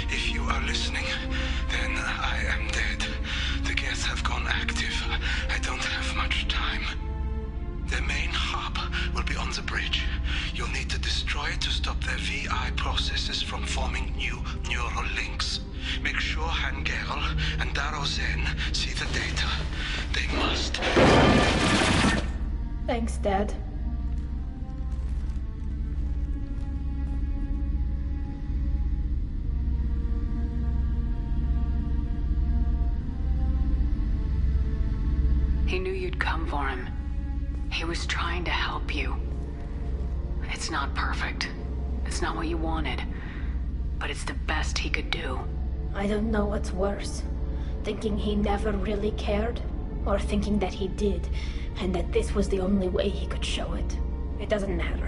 if you are listening, then I am dead. The Geth have gone active. I don't have much time. The main hub will be on the bridge. You'll need to destroy it to stop their VI processes from forming new neural links. Make sure Hangerl and Darrow Zen see the data. They must. Thanks, Dad. He knew you'd come for him. He was trying to help you. It's not perfect. It's not what you wanted. But it's the best he could do. I don't know what's worse. Thinking he never really cared, Or thinking that he did, and that this was the only way he could show it. It doesn't matter.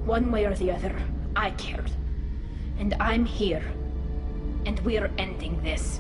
One way or the other, I cared. And I'm here. And we're ending this.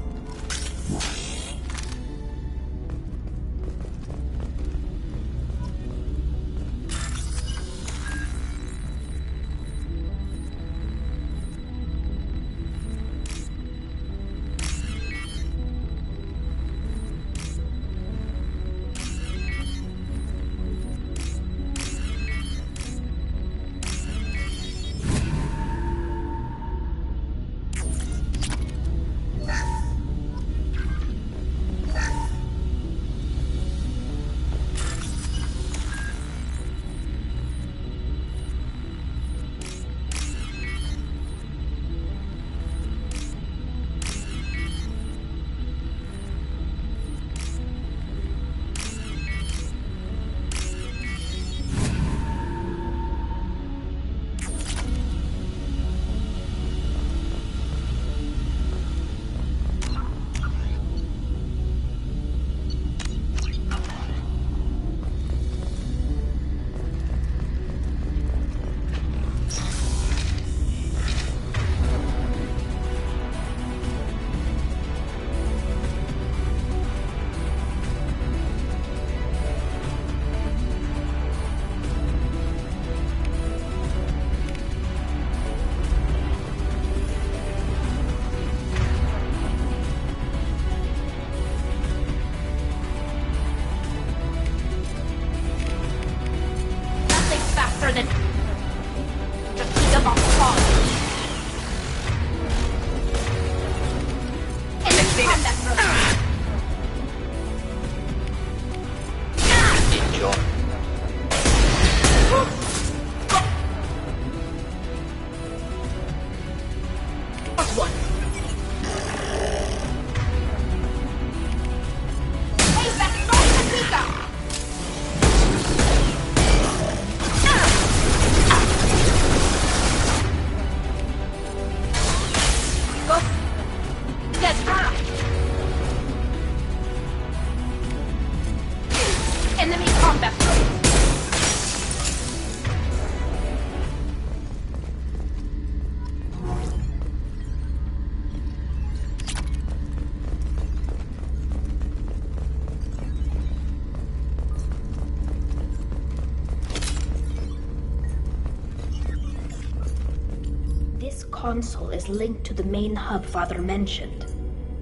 Console is linked to the main hub Father mentioned.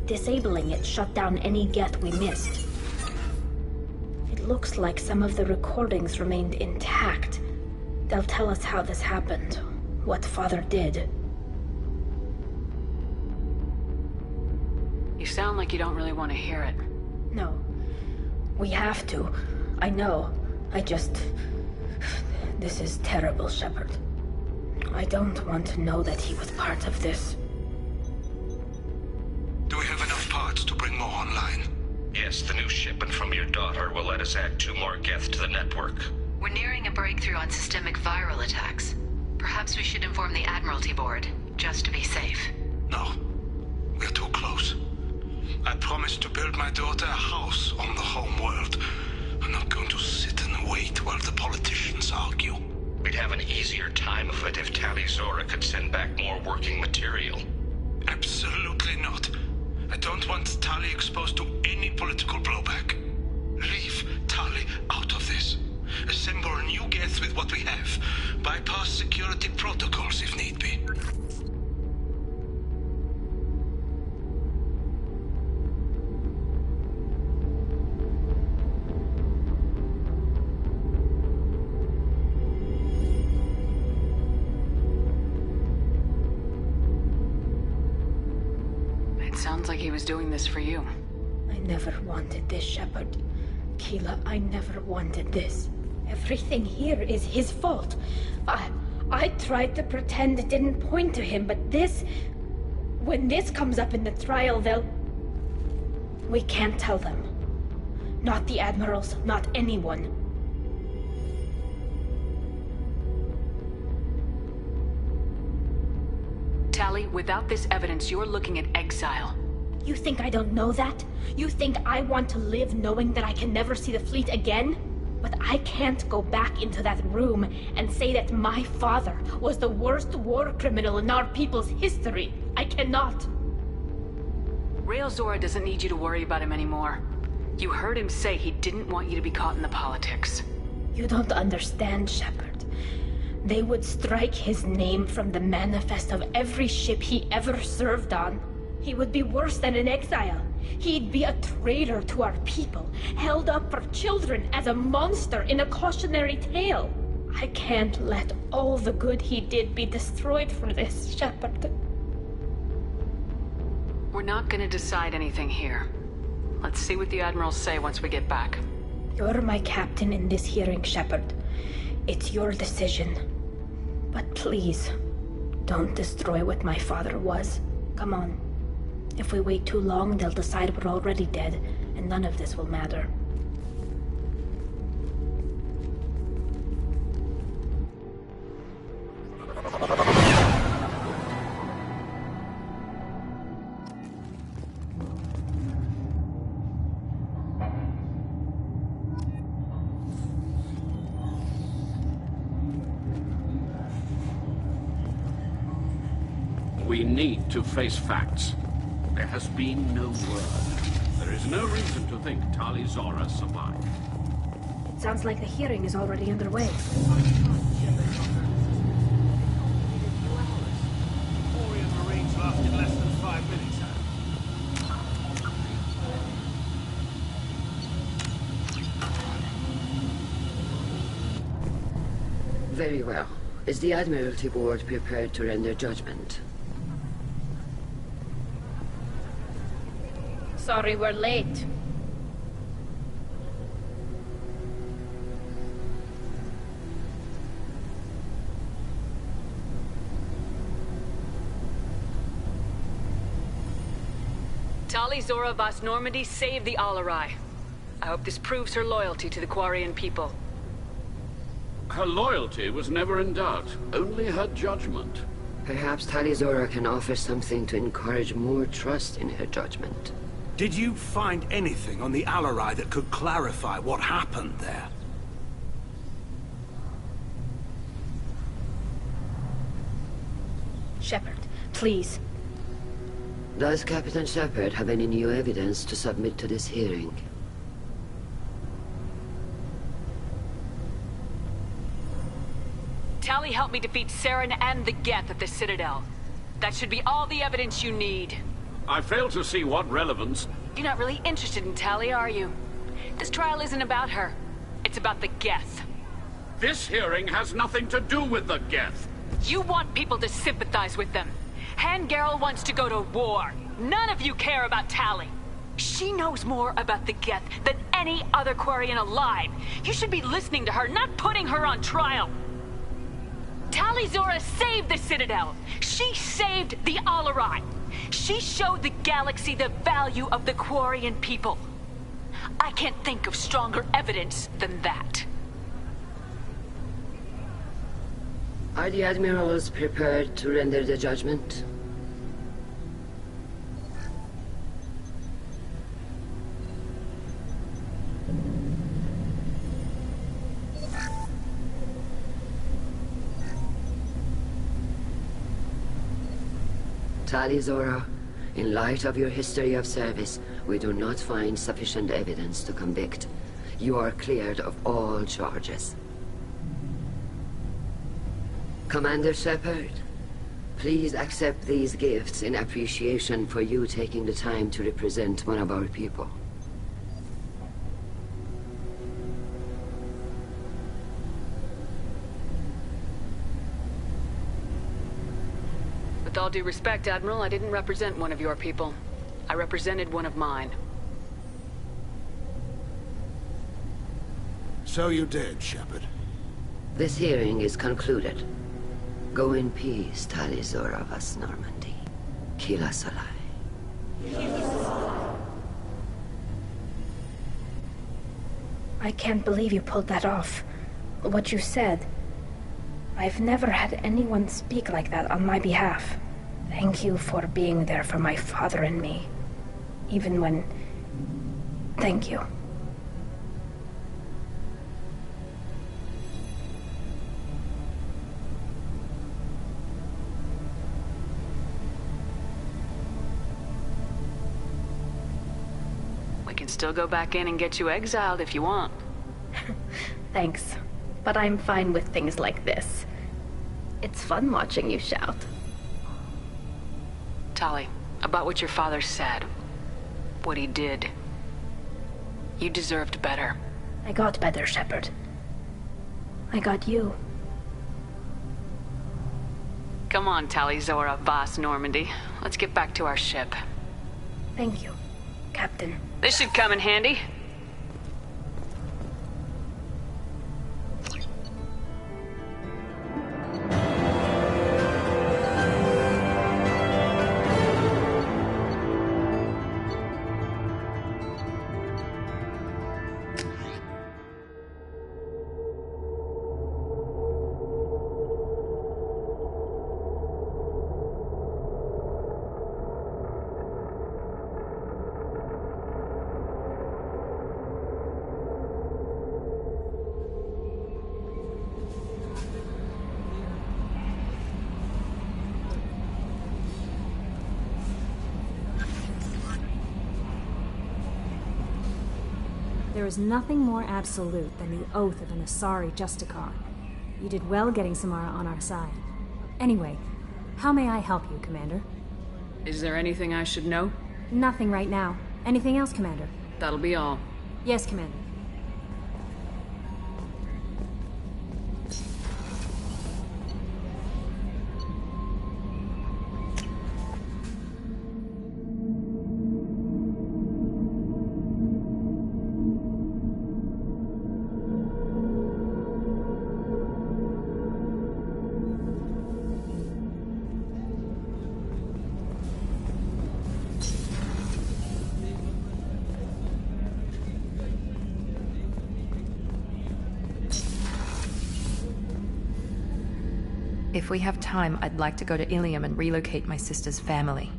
Disabling it shut down any Geth we missed. It looks like some of the recordings remained intact. They'll tell us how this happened, what Father did. You sound like you don't really want to hear it. No. We have to. I know. This is terrible, Shepard. I don't want to know that he was part of this. Do we have enough parts to bring more online? Yes, the new shipment from your daughter will let us add 2 more Geth to the network. We're nearing a breakthrough on systemic viral attacks. Perhaps we should inform the Admiralty Board, just to be safe. No. We're too close. I promised to build my daughter a house on the home world. I'm not going to sit and wait while the politicians argue. We'd have an easier time of it if Tali Zora could send back more working material. Absolutely not. I don't want Tali exposed to any political blowback. Leave Tali out of this. Assemble new Geth with what we have. Bypass security protocols if need be. Sounds like he was doing this for you. I never wanted this, Shepard. Keela, I never wanted this. Everything here is his fault. I tried to pretend it didn't point to him, but this... When this comes up in the trial, they'll... We can't tell them. Not the Admirals, not anyone. Tali, without this evidence, you're looking at exile. You think I don't know that? You think I want to live knowing that I can never see the fleet again? But I can't go back into that room and say that my father was the worst war criminal in our people's history. I cannot. Rael Zora doesn't need you to worry about him anymore. You heard him say he didn't want you to be caught in the politics. You don't understand, Shepard. They would strike his name from the manifest of every ship he ever served on. He would be worse than an exile. He'd be a traitor to our people, held up for children as a monster in a cautionary tale. I can't let all the good he did be destroyed for this, Shepard. We're not gonna decide anything here. Let's see what the Admirals say once we get back. You're my captain in this hearing, Shepard. It's your decision. But please, don't destroy what my father was. Come on. If we wait too long, they'll decide we're already dead, and none of this will matter. We need to face facts. There has been no word. There is no reason to think Tali Zora survived. It sounds like the hearing is already underway. Marines lasted less than 5 minutes. Very well. Is the Admiralty Board prepared to render judgment? Sorry we're late. Tali Zora Vas Normandy saved the Alarai. I hope this proves her loyalty to the Quarian people. Her loyalty was never in doubt, only her judgment. Perhaps Tali Zora can offer something to encourage more trust in her judgment. Did you find anything on the Alarai that could clarify what happened there? Shepard, please. Does Captain Shepard have any new evidence to submit to this hearing? Tali helped me defeat Saren and the Geth at the Citadel. That should be all the evidence you need. I fail to see what relevance... You're not really interested in Tali, are you? This trial isn't about her. It's about the Geth. This hearing has nothing to do with the Geth. You want people to sympathize with them. Hangarel wants to go to war. None of you care about Tali. She knows more about the Geth than any other Quarian alive. You should be listening to her, not putting her on trial. Tali Zora saved the Citadel. She saved the Alarai. She showed the galaxy the value of the Quarian people. I can't think of stronger evidence than that. Are the Admirals prepared to render the judgment? Tali Zora, in light of your history of service, we do not find sufficient evidence to convict. You are cleared of all charges. Commander Shepard, please accept these gifts in appreciation for you taking the time to represent one of our people. With all due respect, Admiral, I didn't represent one of your people. I represented one of mine. So you did, Shepard. This hearing is concluded. Go in peace, Tali Zora Vas Normandy. Kila Salai. I can't believe you pulled that off. What you said. I've never had anyone speak like that on my behalf. Thank you for being there for my father and me. even when... Thank you. We can still go back in and get you exiled if you want. Thanks, but I'm fine with things like this. It's fun watching you shout. Tali, about what your father said, what he did, you deserved better. I got better, Shepard. I got you. Come on, Tali Zora, Voss Normandy. Let's get back to our ship. Thank you, Captain. This should come in handy. There is nothing more absolute than the oath of an Asari Justicar. You did well getting Samara on our side. Anyway, how may I help you, Commander? Is there anything I should know? Nothing right now. Anything else, Commander? That'll be all. Yes, Commander. If we have time, I'd like to go to Ilium and relocate my sister's family.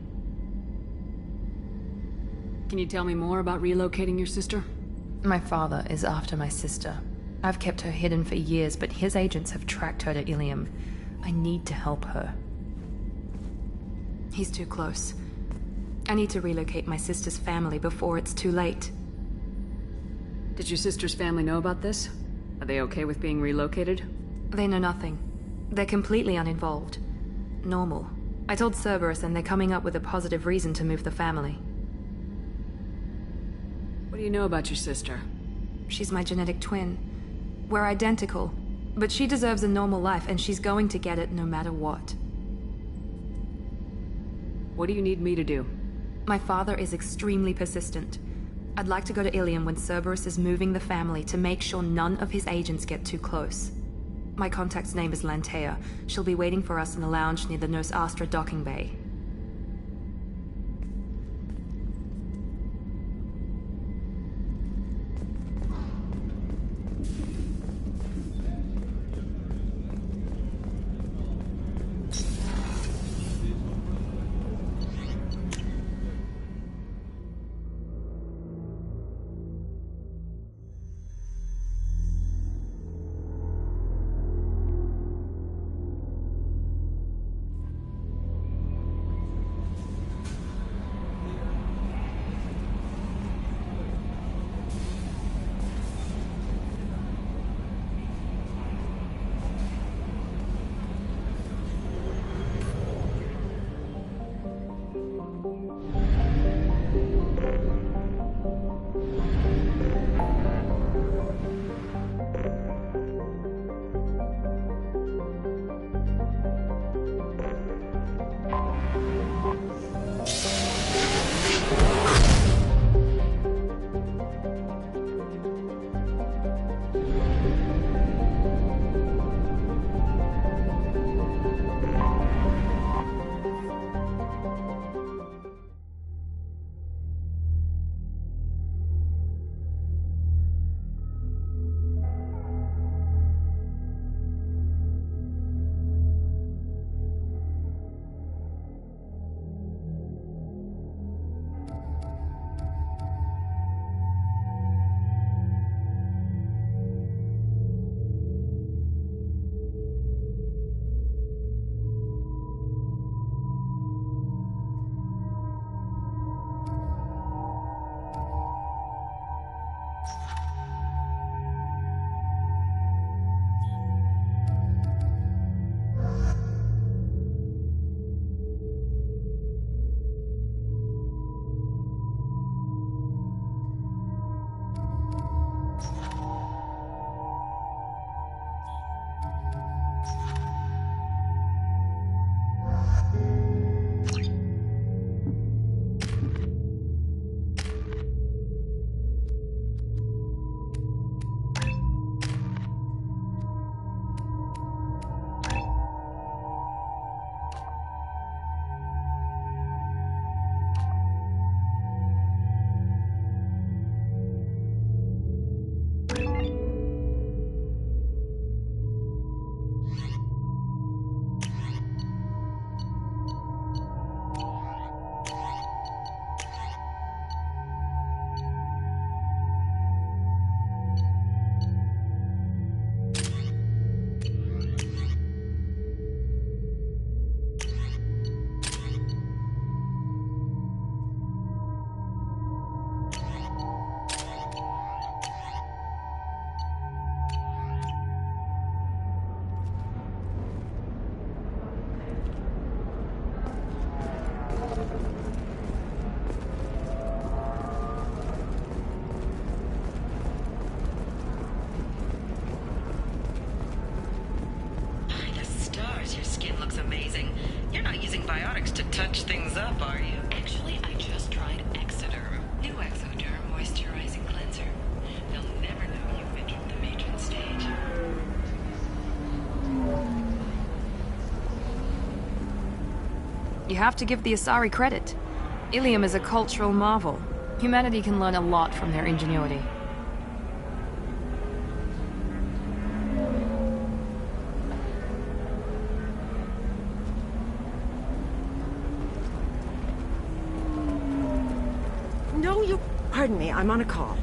Can you tell me more about relocating your sister? My father is after my sister. I've kept her hidden for years, but his agents have tracked her to Ilium. I need to help her. He's too close. I need to relocate my sister's family before it's too late. Did your sister's family know about this? Are they okay with being relocated? They know nothing. They're completely uninvolved. Normal. I told Cerberus and they're coming up with a positive reason to move the family. What do you know about your sister? She's my genetic twin. We're identical, but she deserves a normal life and she's going to get it no matter what. What do you need me to do? My father is extremely persistent. I'd like to go to Ilium when Cerberus is moving the family to make sure none of his agents get too close. My contact's name is Lantea. She'll be waiting for us in the lounge near the Nos Astra docking bay. have to give the Asari credit. Ilium is a cultural marvel. Humanity can learn a lot from their ingenuity. No, you... Pardon me, I'm on a call.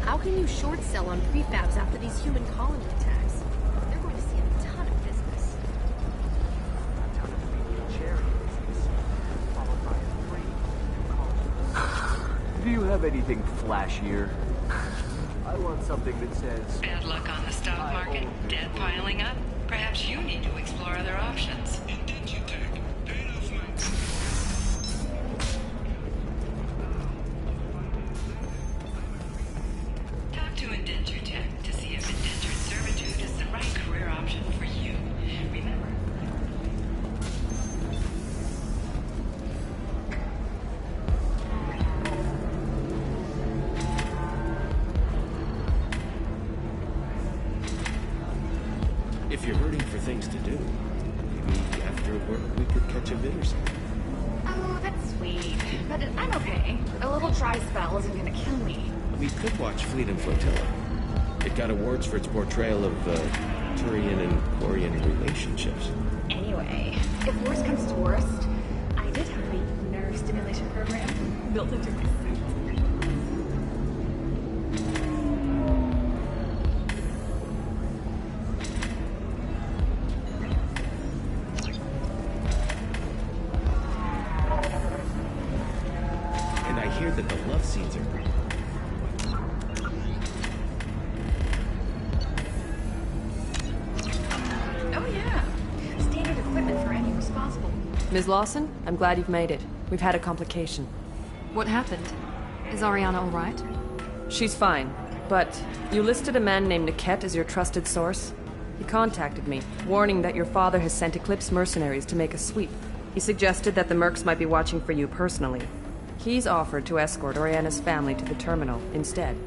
How can you short sell on prefabs after these human colony attacks? They're going to see a ton of business. Do you have anything flashier? I want something that says... Bad luck on the stock market? Debt piling up? Perhaps you need to explore other options. Talk to Indenture Tech to see if indentured servitude is the right career option for you. Remember... If you're hurting for things to do, maybe after work we could catch a bit or something. Oh, that's sweet. But I'm okay. A little dry spell isn't gonna kill me. We could watch Fleet and Flotilla. It got awards for its portrayal of Turian and Quarian relationships. Anyway, if worst comes to worst, I did have a nerve stimulation program built into my suit. And I hear that the love scenes are great. Oh yeah, standard equipment for any responsible. Ms. Lawson, I'm glad you've made it. We've had a complication. What happened? Is Oriana all right? She's fine, but you listed a man named Niket as your trusted source. He contacted me, warning that your father has sent Eclipse mercenaries to make a sweep. He suggested that the Mercs might be watching for you personally. He's offered to escort Oriana's family to the terminal instead.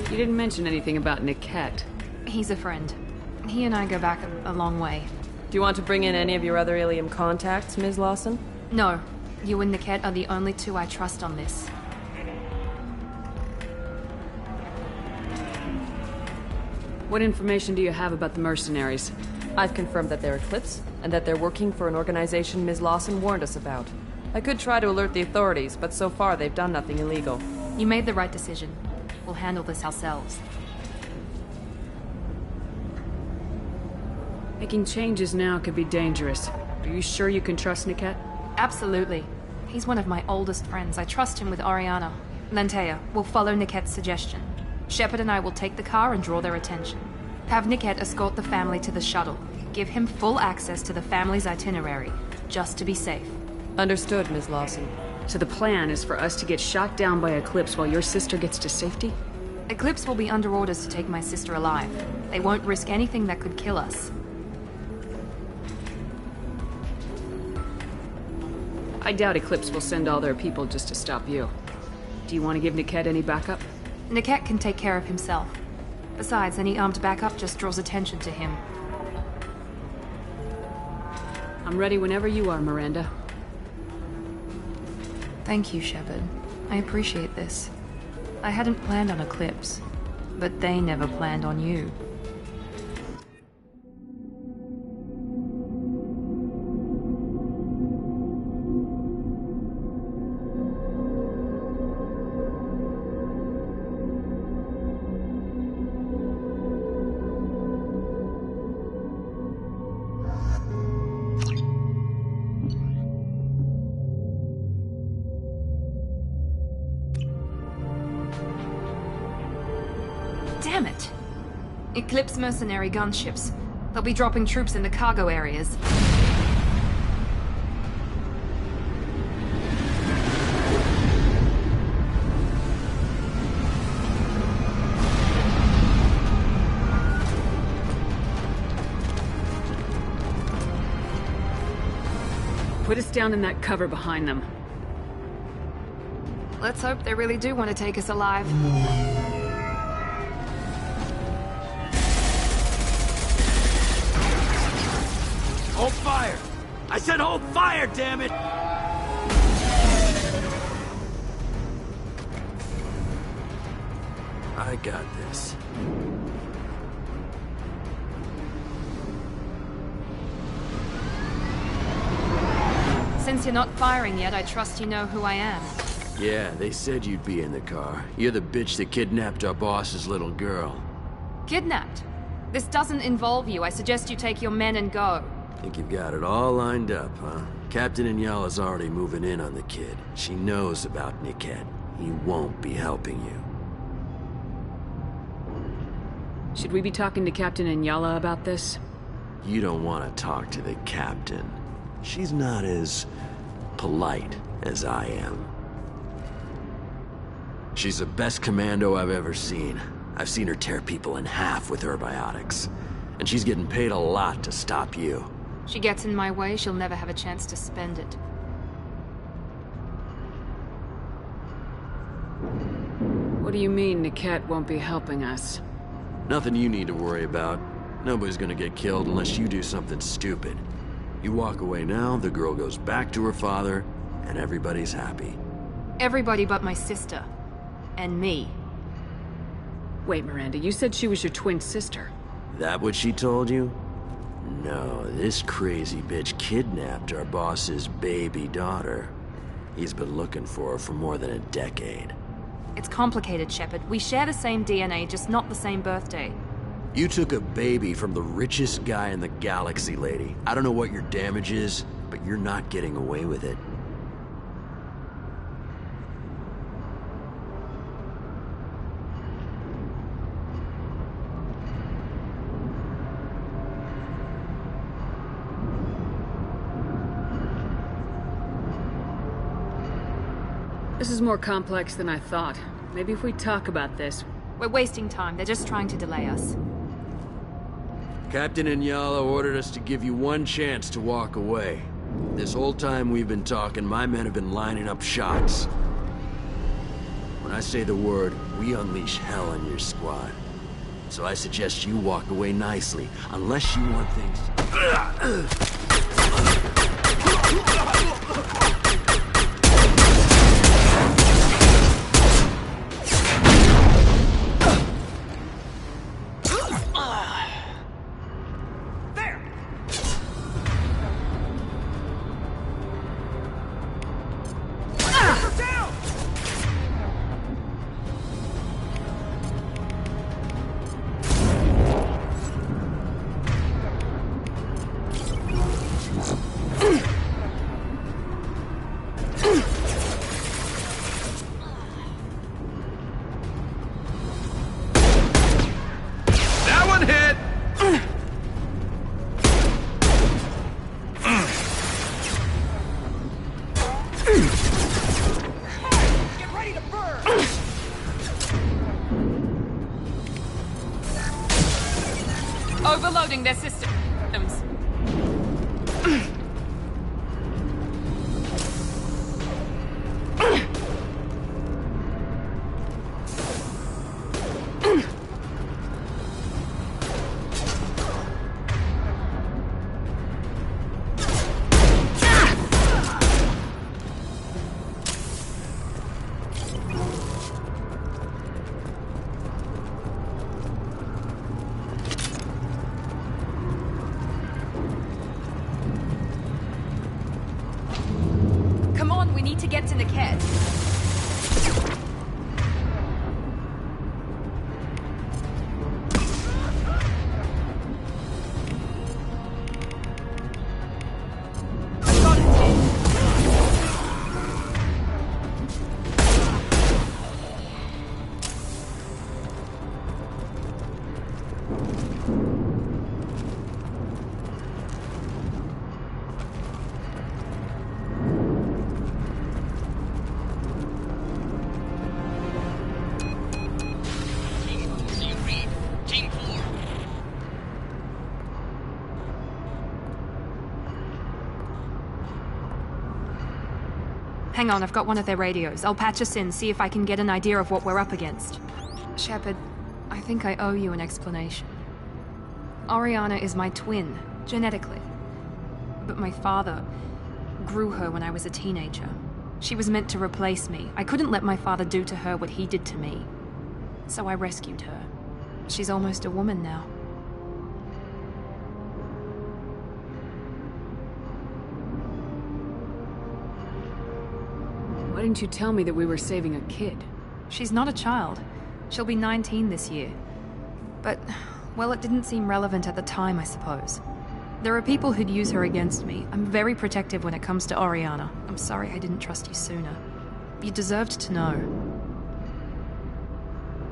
You didn't mention anything about Niket. He's a friend. He and I go back a long way. Do you want to bring in any of your other Ilium contacts, Ms. Lawson? No. You and Niket are the only two I trust on this. What information do you have about the mercenaries? I've confirmed that they're Eclipse, and that they're working for an organization Ms. Lawson warned us about. I could try to alert the authorities, but so far they've done nothing illegal. You made the right decision. We'll handle this ourselves. Making changes now could be dangerous. Are you sure you can trust Niket? Absolutely. He's one of my oldest friends. I trust him with Oriana. Lantea, we'll follow Niket's suggestion. Shepard and I will take the car and draw their attention. Have Niket escort the family to the shuttle. Give him full access to the family's itinerary, just to be safe. Understood, Ms. Lawson. So the plan is for us to get shot down by Eclipse while your sister gets to safety? Eclipse will be under orders to take my sister alive. They won't risk anything that could kill us. I doubt Eclipse will send all their people just to stop you. Do you want to give Niket any backup? Niket can take care of himself. Besides, any armed backup just draws attention to him. I'm ready whenever you are, Miranda. Thank you, Shepard. I appreciate this. I hadn't planned on Eclipse, but they never planned on you. Damn it! Eclipse mercenary gunships. They'll be dropping troops in the cargo areas. us down in that cover behind them. Let's hope they really do want to take us alive. Hold fire! I said hold fire, damn it! I got this. Since you're not firing yet, I trust you know who I am. Yeah, they said you'd be in the car. You're the bitch that kidnapped our boss's little girl. Kidnapped? This doesn't involve you. I suggest you take your men and go. Think you've got it all lined up, huh? Captain Inyala's already moving in on the kid. She knows about Niket. He won't be helping you. Should we be talking to Captain Inyala about this? You don't want to talk to the captain. She's not as polite as I am. She's the best commando I've ever seen. I've seen her tear people in half with her biotics. And she's getting paid a lot to stop you. She gets in my way, she'll never have a chance to spend it. What do you mean Niket won't be helping us? Nothing you need to worry about. Nobody's gonna get killed unless you do something stupid. You walk away now, the girl goes back to her father, and everybody's happy. Everybody but my sister. And me. Wait, Miranda, you said she was your twin sister. That what she told you? No, this crazy bitch kidnapped our boss's baby daughter. He's been looking for her for more than a decade. It's complicated, Shepard. We share the same DNA, just not the same birthday. You took a baby from the richest guy in the galaxy, lady. I don't know what your damage is, but you're not getting away with it. This is more complex than I thought. Maybe if we talk about this... We're wasting time. They're just trying to delay us. Captain Inyala ordered us to give you one chance to walk away. This whole time we've been talking, my men have been lining up shots. When I say the word, we unleash hell on your squad. So I suggest you walk away nicely, unless you want things... Overloading their systems. We need to get to Niket. Hang on, I've got one of their radios. I'll patch us in, see if I can get an idea of what we're up against. Shepard, I think I owe you an explanation. Oriana is my twin, genetically. But my father grew her when I was a teenager. She was meant to replace me. I couldn't let my father do to her what he did to me. So I rescued her. She's almost a woman now. Why didn't you tell me that we were saving a kid? She's not a child. She'll be 19 this year. But, well, it didn't seem relevant at the time, I suppose. There are people who'd use her against me. I'm very protective when it comes to Oriana. I'm sorry I didn't trust you sooner. You deserved to know.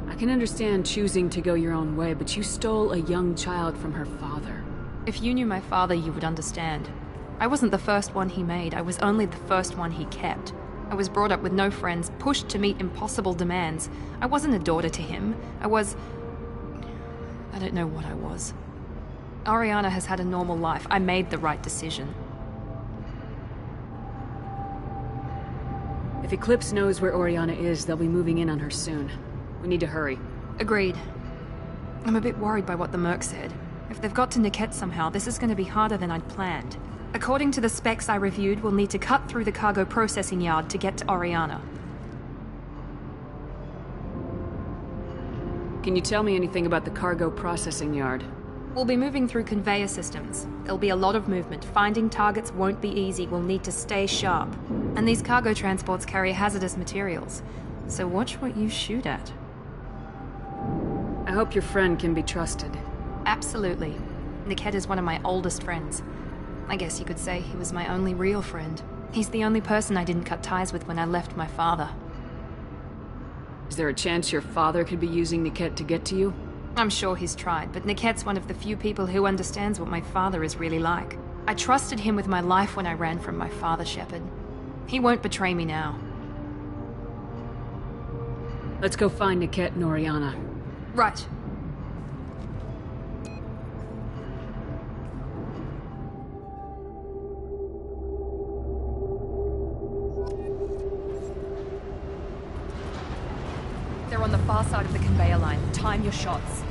I can understand choosing to go your own way, but you stole a young child from her father. If you knew my father, you would understand. I wasn't the first one he made. I was only the first one he kept. I was brought up with no friends, pushed to meet impossible demands. I wasn't a daughter to him. I don't know what I was. Oriana has had a normal life. I made the right decision. If Eclipse knows where Oriana is, they'll be moving in on her soon. We need to hurry. Agreed. I'm a bit worried by what the Merc said. If they've got to Niket somehow, this is going to be harder than I'd planned. According to the specs I reviewed, we'll need to cut through the cargo processing yard to get to Oriana. Can you tell me anything about the cargo processing yard? We'll be moving through conveyor systems. There'll be a lot of movement. Finding targets won't be easy. We'll need to stay sharp. And these cargo transports carry hazardous materials. So watch what you shoot at. I hope your friend can be trusted. Absolutely. Niket is one of my oldest friends. I guess you could say he was my only real friend. He's the only person I didn't cut ties with when I left my father. Is there a chance your father could be using Niket to get to you? I'm sure he's tried, but Niket's one of the few people who understands what my father is really like. I trusted him with my life when I ran from my father, Shepard. He won't betray me now. Let's go find Niket and Oriana. Right. They're on the far side of the conveyor line. Time your shots.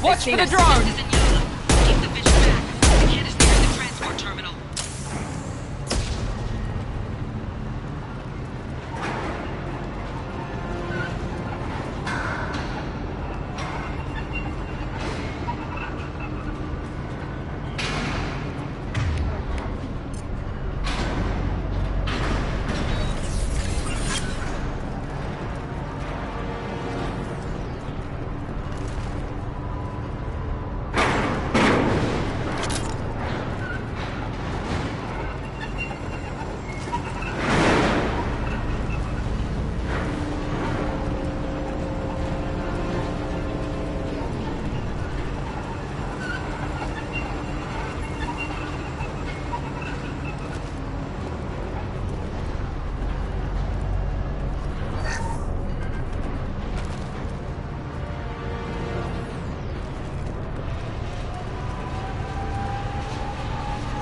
Watch for the drone! Keep the vision back. The kid is near the transport terminal.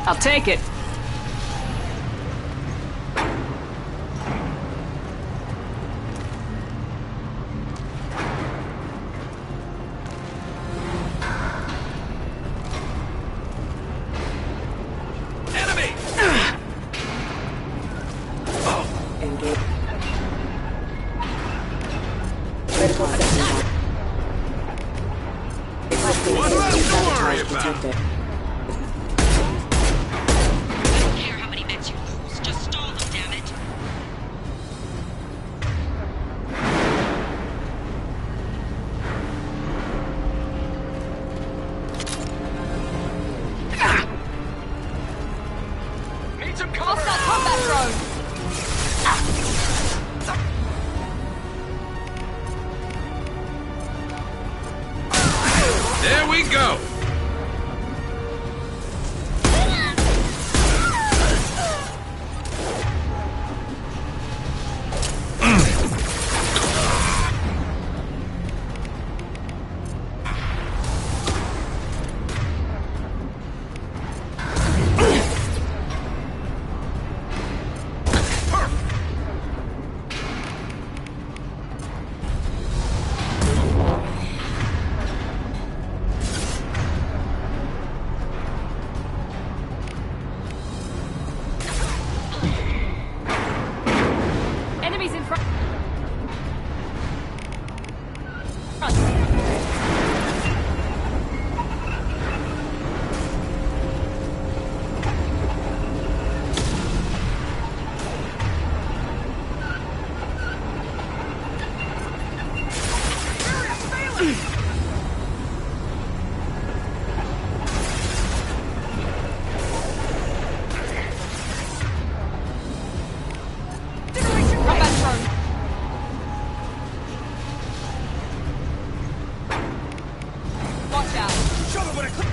I'll take it. worry about protected. I don't care how many mechs you lose. Just stall them, damn it. Need some cover! Combat drone! There we go! Enemies in front. Combat drone. Watch out. Show me what I click!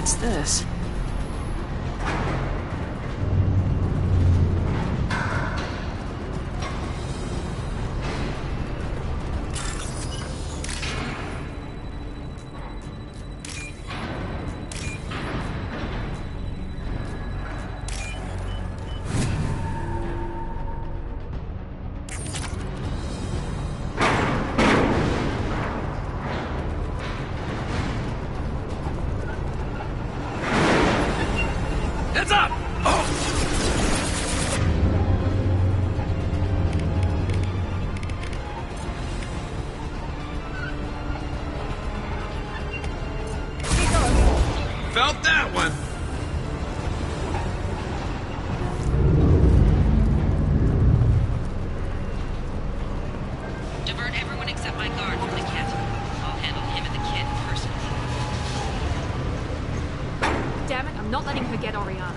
What's this? Heads up! Felt that one! Divert everyone except my guard from the kit. I'll handle him and the kid personally. Damn it, I'm not letting her get Oriana.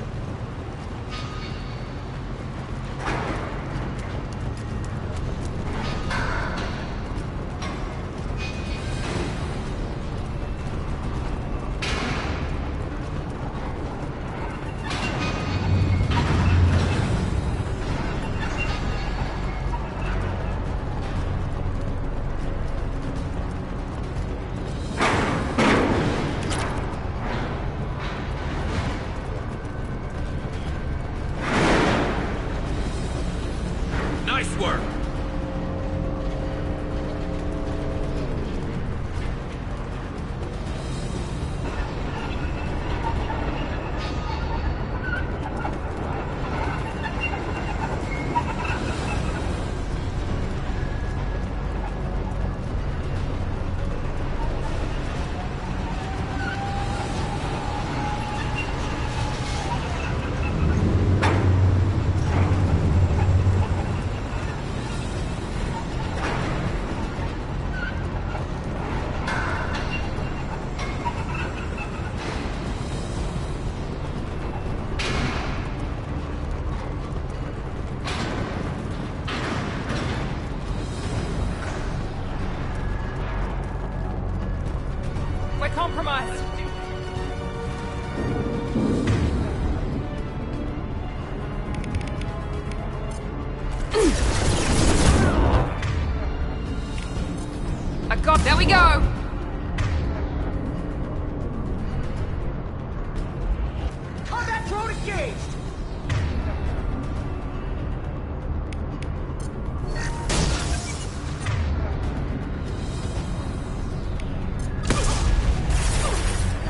We're compromised. There we go! Combat drone engaged!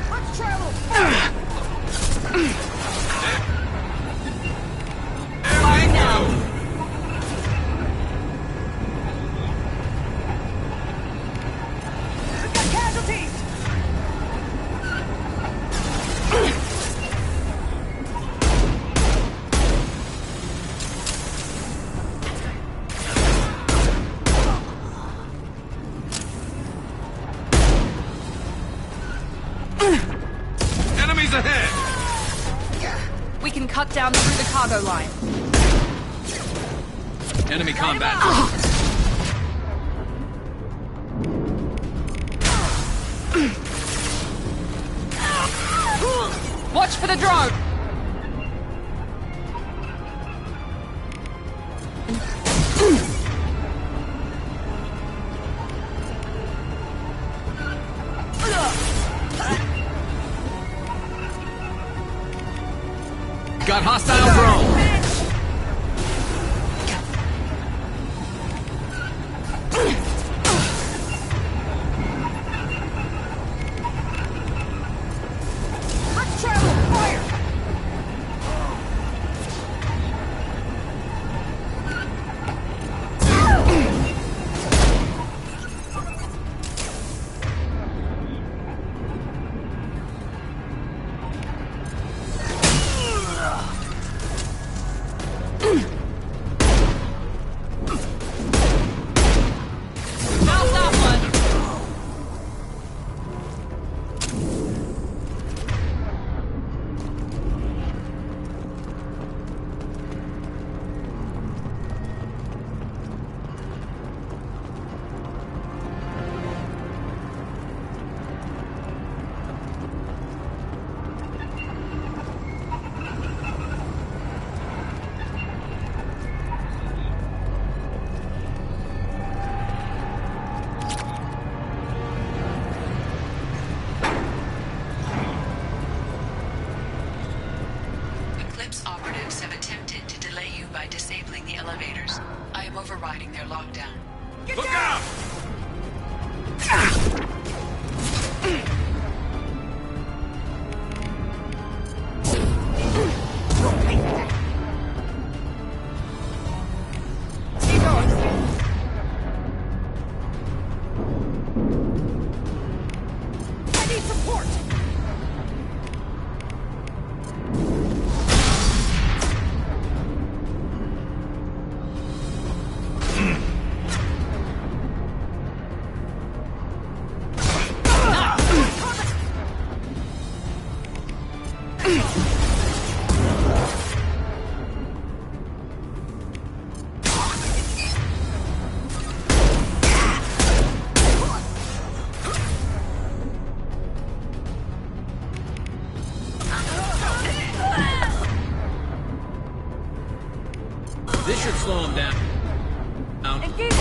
Let's travel! Fire now! Enemies ahead! We can cut down through the cargo line. Enemy combat. Watch for the drone! Got hostile drone! Let's travel! Fire! Operatives have attempted to delay you by disabling the elevators. I am overriding their lockdown. Look out! I need support! This should slow him down. Engage!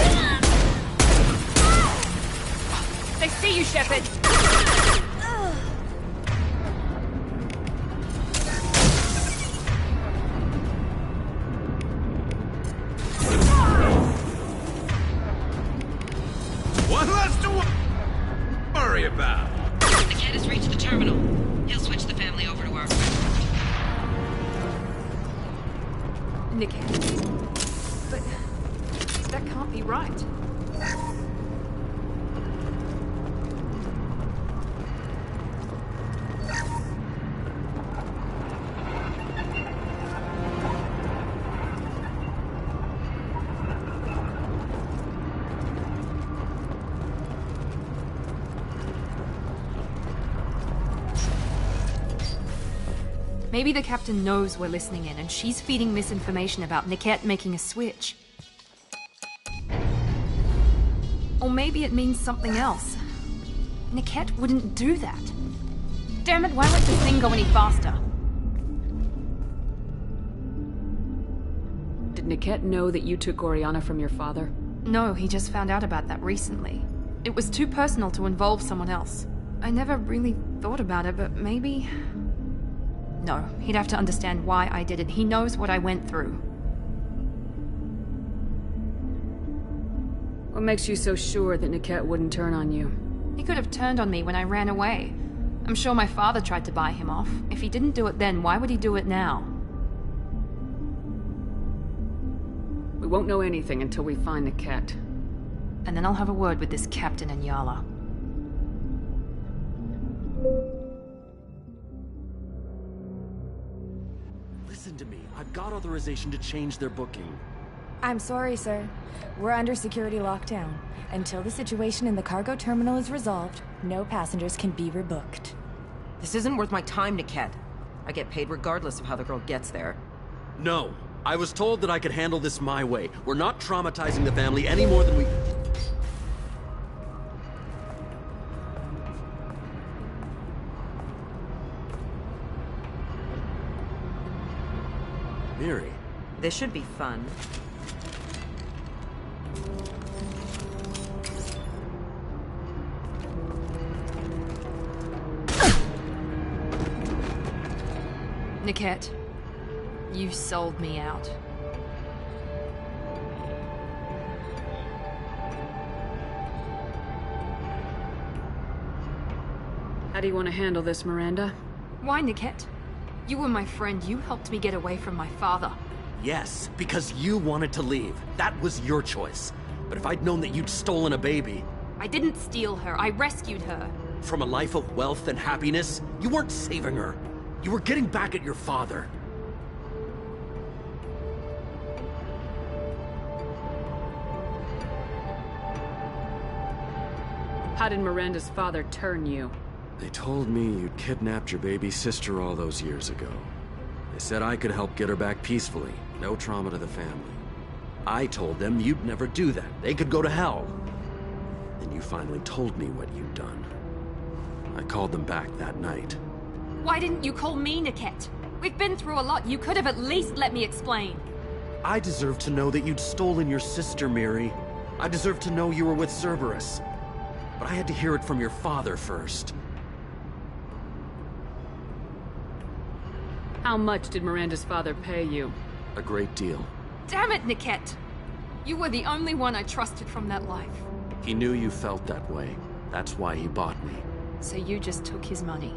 They see you, Shepard! One less to worry about. The kid has reached the terminal. He'll switch the family over to our... Niket. But that can't be right. Maybe the captain knows we're listening in, and she's feeding misinformation about Niket making a switch. Or maybe it means something else. Niket wouldn't do that. Damn it, why let this thing go any faster? Did Niket know that you took Oriana from your father? No, he just found out about that recently. It was too personal to involve someone else. I never really thought about it, but maybe... No, he'd have to understand why I did it. He knows what I went through. What makes you so sure that Niket wouldn't turn on you? He could have turned on me when I ran away. I'm sure my father tried to buy him off. If he didn't do it then, why would he do it now? We won't know anything until we find Niket. And then I'll have a word with this captain and Yala. Listen to me. I've got authorization to change their booking. I'm sorry, sir. We're under security lockdown. Until the situation in the cargo terminal is resolved, no passengers can be rebooked. This isn't worth my time, Niket. I get paid regardless of how the girl gets there. No. I was told that I could handle this my way. We're not traumatizing the family any more than we... Miri. This should be fun. Niket, you sold me out. How do you want to handle this, Miranda? Why, Niket? You were my friend. You helped me get away from my father. Yes, because you wanted to leave. That was your choice. But if I'd known that you'd stolen a baby... I didn't steal her. I rescued her. From a life of wealth and happiness, you weren't saving her. You were getting back at your father. How did Miranda's father turn you? They told me you'd kidnapped your baby sister all those years ago. They said I could help get her back peacefully. No trauma to the family. I told them you'd never do that. They could go to hell. Then you finally told me what you'd done. I called them back that night. Why didn't you call me, Niket? We've been through a lot. You could have at least let me explain. I deserve to know that you'd stolen your sister, Miri. I deserve to know you were with Cerberus. But I had to hear it from your father first. How much did Miranda's father pay you? A great deal. Damn it, Niket! You were the only one I trusted from that life. He knew you felt that way. That's why he bought me. So you just took his money?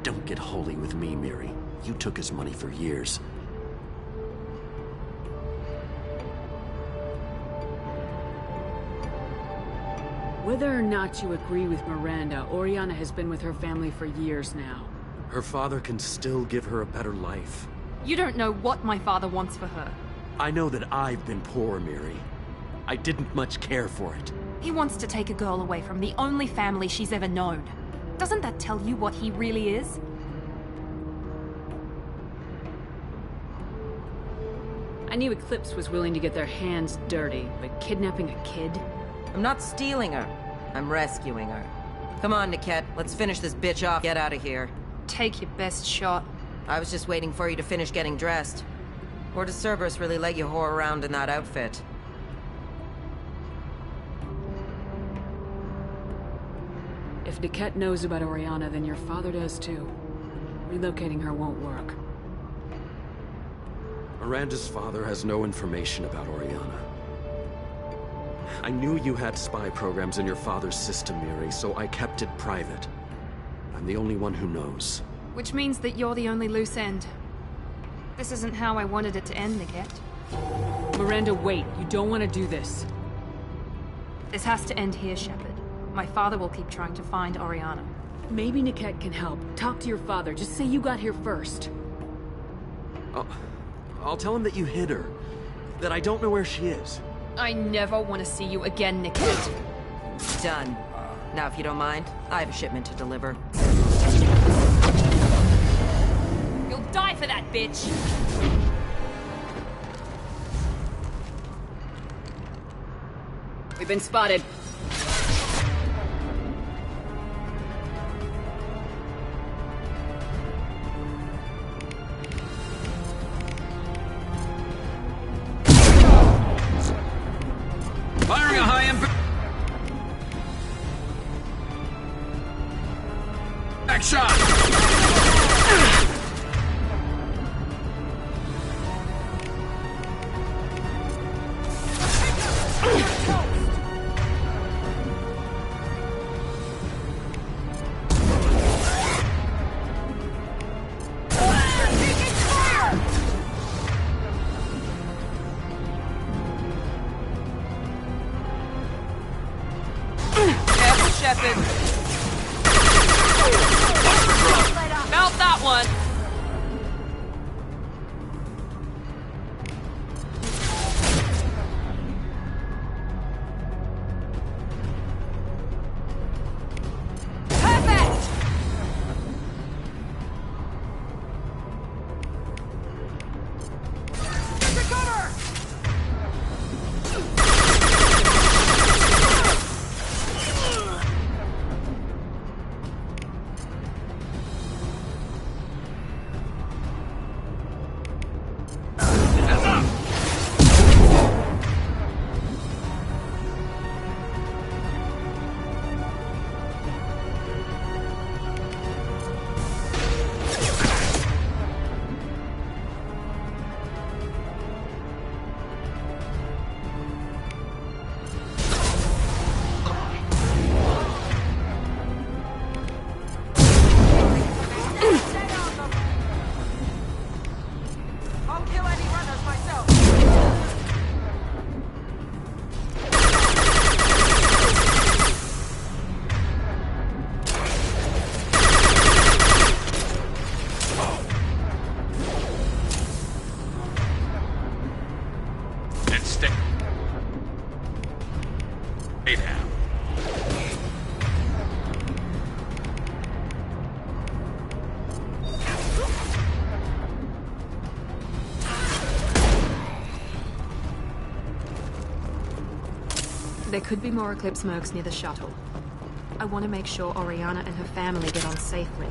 Don't get holy with me, Miri. You took his money for years. Whether or not you agree with Miranda, Oriana has been with her family for years now. Her father can still give her a better life. You don't know what my father wants for her. I know that I've been poor, Miri. I didn't much care for it. He wants to take a girl away from the only family she's ever known. Doesn't that tell you what he really is? I knew Eclipse was willing to get their hands dirty, but kidnapping a kid? I'm not stealing her. I'm rescuing her. Come on, Niket. Let's finish this bitch off. Get out of here. Take your best shot. I was just waiting for you to finish getting dressed. Or does Cerberus really let you whore around in that outfit? If Niket knows about Oriana, then your father does too. Relocating her won't work. Miranda's father has no information about Oriana. I knew you had spy programs in your father's system, Miri, so I kept it private. I'm the only one who knows. Which means that you're the only loose end. This isn't how I wanted it to end, Niket. Miranda, wait. You don't want to do this. This has to end here, Shepard. My father will keep trying to find Oriana. Maybe Niket can help. Talk to your father. Just say you got here first. I'll tell him that you hid her. That I don't know where she is. I never want to see you again, Niket. Done. Now, if you don't mind, I have a shipment to deliver. You'll die for that, bitch! We've been spotted. Back shot! Mount that one! Perfect! Get cover! There could be more Eclipse mercs near the shuttle. I want to make sure Oriana and her family get on safely.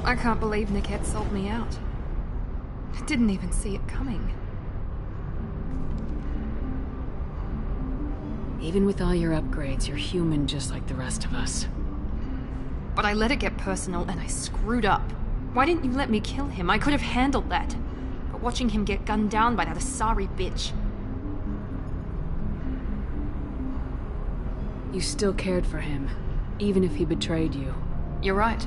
I can't believe Niket sold me out. I didn't even see it coming. Even with all your upgrades, you're human just like the rest of us. But I let it get personal and I screwed up. Why didn't you let me kill him? I could have handled that. But watching him get gunned down by that Asari bitch... You still cared for him, even if he betrayed you. You're right.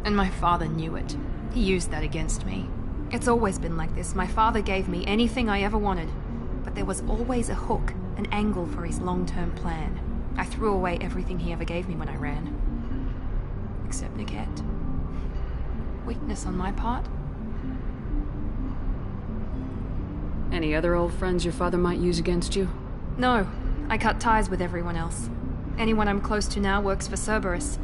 And my father knew it. He used that against me. It's always been like this. My father gave me anything I ever wanted. But there was always a hook, an angle for his long-term plan. I threw away everything he ever gave me when I ran. Except Niket. Weakness on my part. Any other old friends your father might use against you? No, I cut ties with everyone else. Anyone I'm close to now works for Cerberus.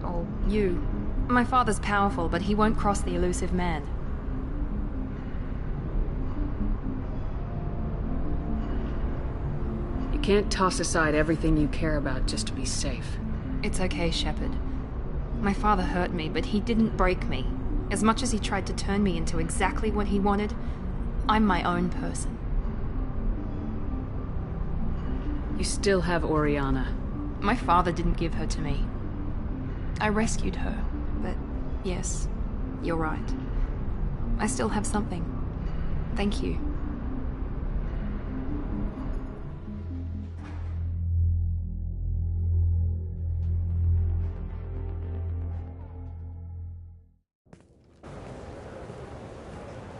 Or you. My father's powerful, but he won't cross the elusive man. You can't toss aside everything you care about just to be safe. It's okay, Shepard. My father hurt me, but he didn't break me. As much as he tried to turn me into exactly what he wanted, I'm my own person. You still have Oriana. My father didn't give her to me. I rescued her, but yes, you're right. I still have something. Thank you.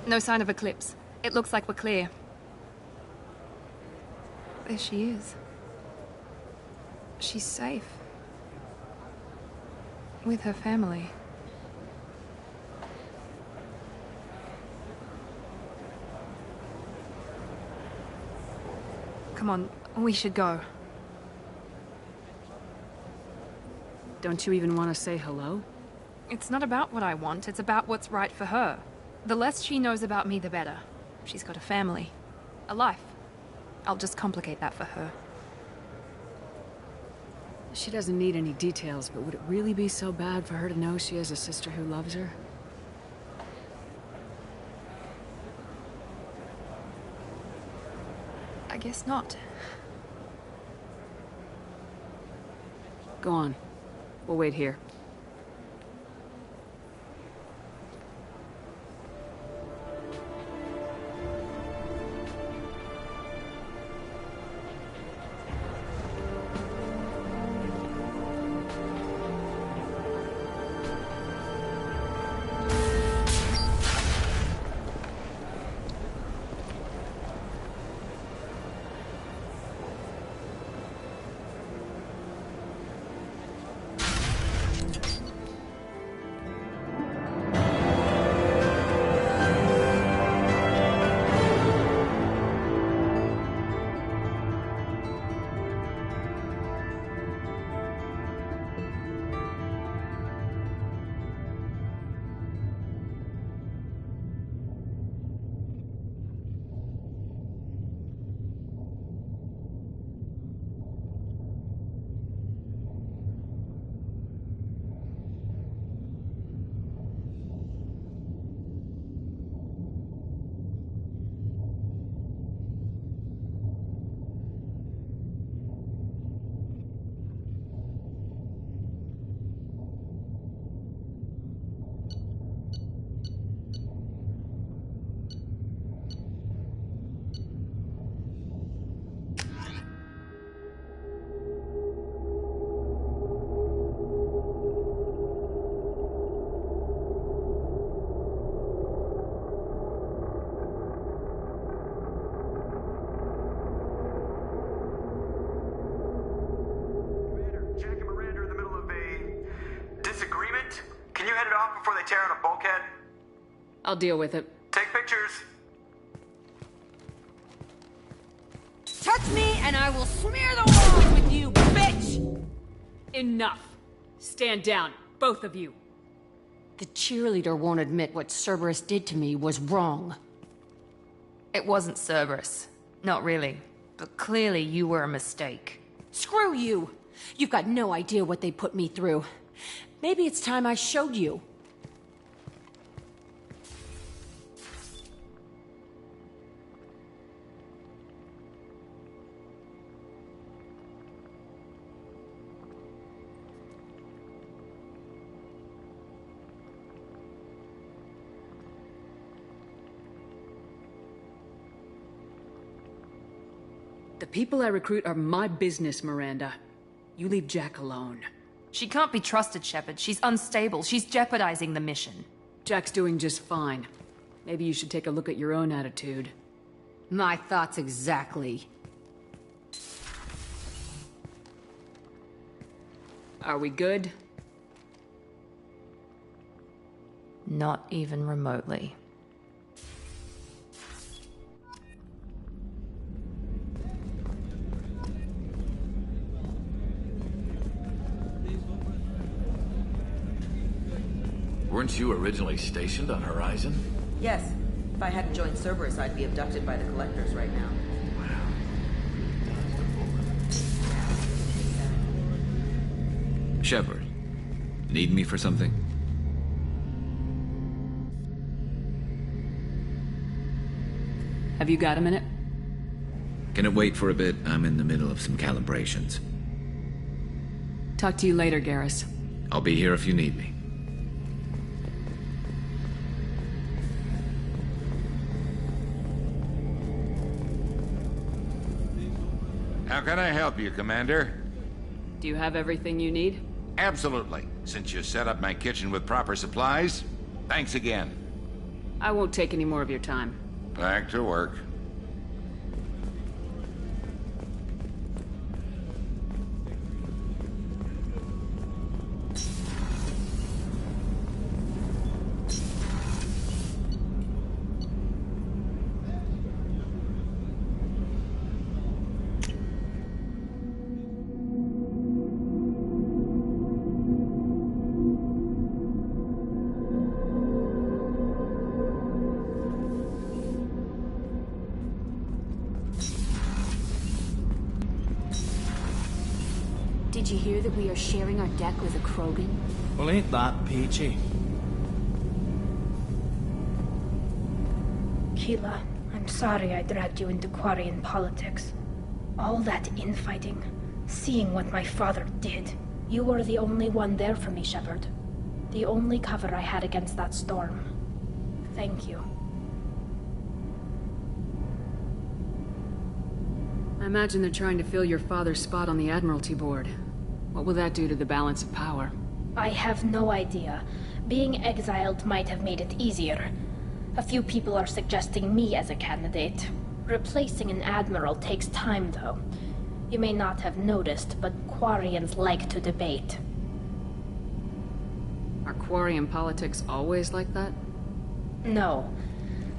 No sign of Eclipse. It looks like we're clear. There she is. She's safe. With her family. Come on, we should go. Don't you even want to say hello? It's not about what I want, it's about what's right for her. The less she knows about me, the better. She's got a family. A life. I'll just complicate that for her. She doesn't need any details, but would it really be so bad for her to know she has a sister who loves her? I guess not. Go on. We'll wait here. I'll deal with it. Take pictures. Touch me and I will smear the walls with you, bitch! Enough. Stand down, both of you. The cheerleader won't admit what Cerberus did to me was wrong. It wasn't Cerberus. Not really. But clearly you were a mistake. Screw you! You've got no idea what they put me through. Maybe it's time I showed you. The people I recruit are my business, Miranda. You leave Jack alone. She can't be trusted, Shepard. She's unstable. She's jeopardizing the mission. Jack's doing just fine. Maybe you should take a look at your own attitude. My thoughts exactly. Are we good? Not even remotely. Weren't you originally stationed on Horizon? Yes. If I hadn't joined Cerberus, I'd be abducted by the Collectors right now. Shepard, need me for something? Have you got a minute? Can it wait for a bit? I'm in the middle of some calibrations. Talk to you later, Garrus. I'll be here if you need me. How can I help you, Commander? Do you have everything you need? Absolutely. Since you set up my kitchen with proper supplies, thanks again. I won't take any more of your time. Back to work. Did you hear that we are sharing our deck with a Krogan? Well, ain't that peachy? Keela, I'm sorry I dragged you into Quarian politics. All that infighting, seeing what my father did. You were the only one there for me, Shepard. The only cover I had against that storm. Thank you. I imagine they're trying to fill your father's spot on the Admiralty Board. What will that do to the balance of power? I have no idea. Being exiled might have made it easier. A few people are suggesting me as a candidate. Replacing an admiral takes time, though. You may not have noticed, but Quarians like to debate. Are Quarian politics always like that? No.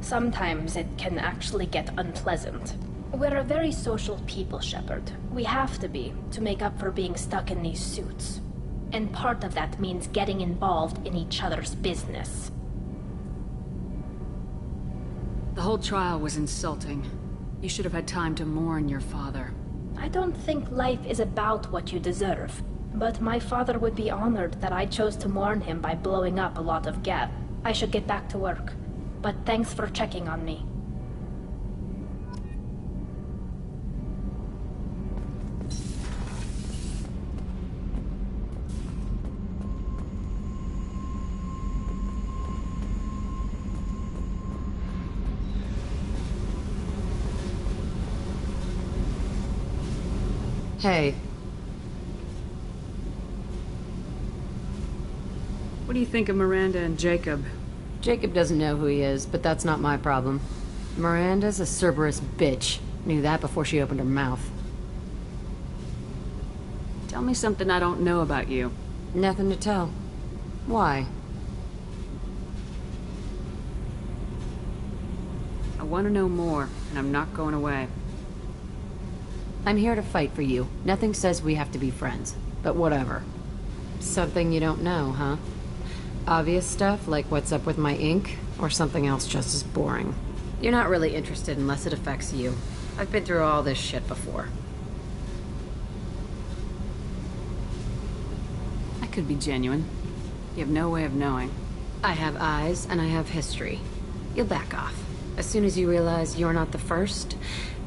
Sometimes it can actually get unpleasant. We're a very social people, Shepard. We have to be, to make up for being stuck in these suits. And part of that means getting involved in each other's business. The whole trial was insulting. You should have had time to mourn your father. I don't think life is about what you deserve. But my father would be honored that I chose to mourn him by blowing up a lot of gas. I should get back to work. But thanks for checking on me. Hey. What do you think of Miranda and Jacob? Jacob doesn't know who he is, but that's not my problem. Miranda's a Cerberus bitch. Knew that before she opened her mouth. Tell me something I don't know about you. Nothing to tell. Why? I want to know more, and I'm not going away. I'm here to fight for you. Nothing says we have to be friends, but whatever. Something you don't know, huh? Obvious stuff, like what's up with my ink, or something else just as boring? You're not really interested unless it affects you. I've been through all this shit before. I could be genuine. You have no way of knowing. I have eyes, and I have history. You'll back off. As soon as you realize you're not the first,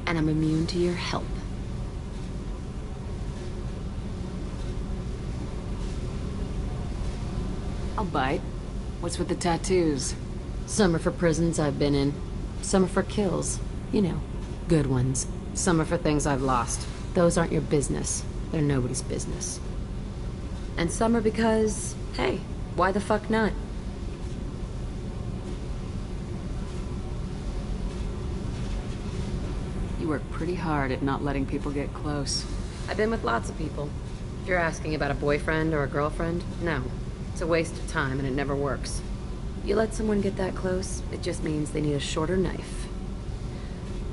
and I'm immune to your help. I'll bite. What's with the tattoos? Some are for prisons I've been in. Some are for kills. You know, good ones. Some are for things I've lost. Those aren't your business. They're nobody's business. And some are because, hey, why the fuck not? You work pretty hard at not letting people get close. I've been with lots of people. If you're asking about a boyfriend or a girlfriend, no. It's a waste of time and it never works. You let someone get that close, it just means they need a shorter knife.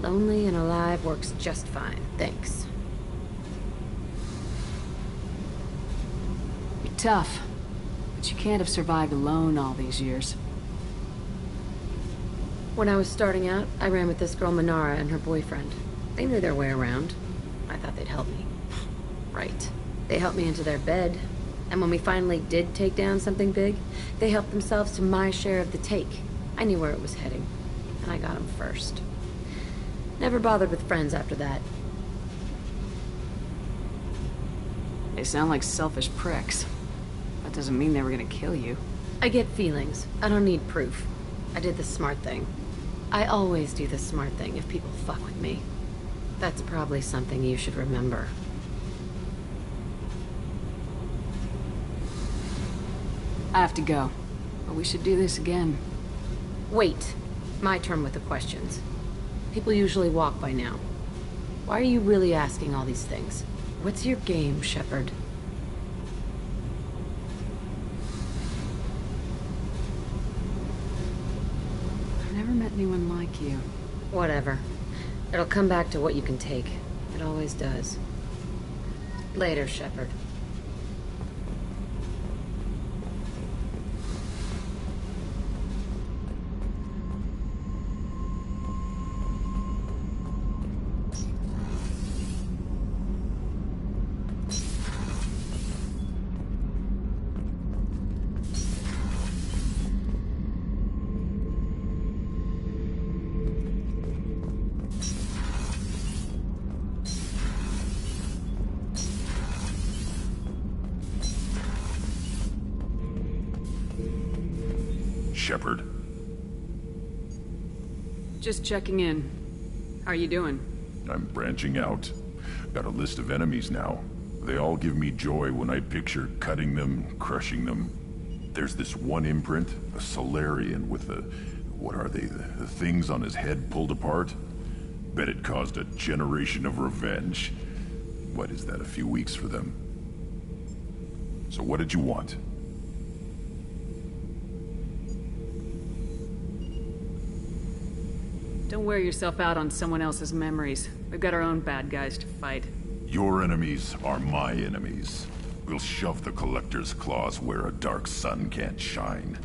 Lonely and alive works just fine, thanks. You're tough, but you can't have survived alone all these years. When I was starting out, I ran with this girl Minara and her boyfriend. They knew their way around. I thought they'd help me. Right. They helped me into their bed. And when we finally did take down something big, they helped themselves to my share of the take. I knew where it was heading, and I got them first. Never bothered with friends after that. They sound like selfish pricks. That doesn't mean they were gonna kill you. I get feelings. I don't need proof. I did the smart thing. I always do the smart thing if people fuck with me. That's probably something you should remember. I have to go, but we should do this again. Wait. My turn with the questions. People usually walk by now. Why are you really asking all these things? What's your game, Shepard? I've never met anyone like you. Whatever. It'll come back to what you can take. It always does. Later, Shepard. Shepard? Just checking in. How are you doing? I'm branching out. Got a list of enemies now. They all give me joy when I picture cutting them, crushing them. There's this one imprint, a Solarian with the... what are they? The things on his head pulled apart? Bet it caused a generation of revenge. What is that, a few weeks for them? So what did you want? Don't wear yourself out on someone else's memories. We've got our own bad guys to fight. Your enemies are my enemies. We'll shove the Collector's claws where a dark sun can't shine,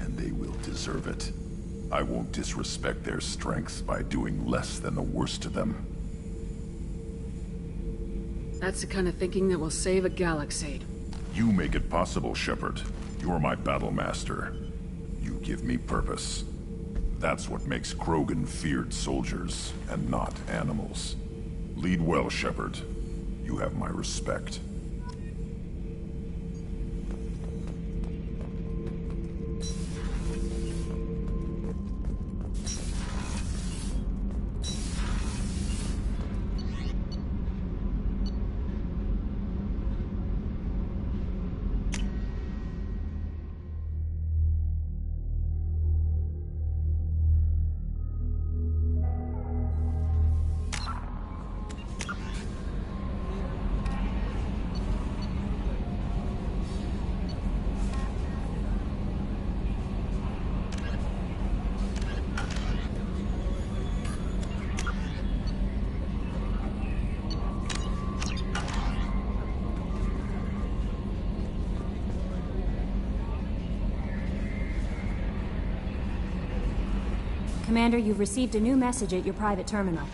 and they will deserve it. I won't disrespect their strengths by doing less than the worst to them. That's the kind of thinking that will save a galaxy. You make it possible, Shepard. You're my battle master. You give me purpose. That's what makes Krogan feared soldiers, and not animals. Lead well, Shepard. You have my respect. Commander, you've received a new message at your private terminal.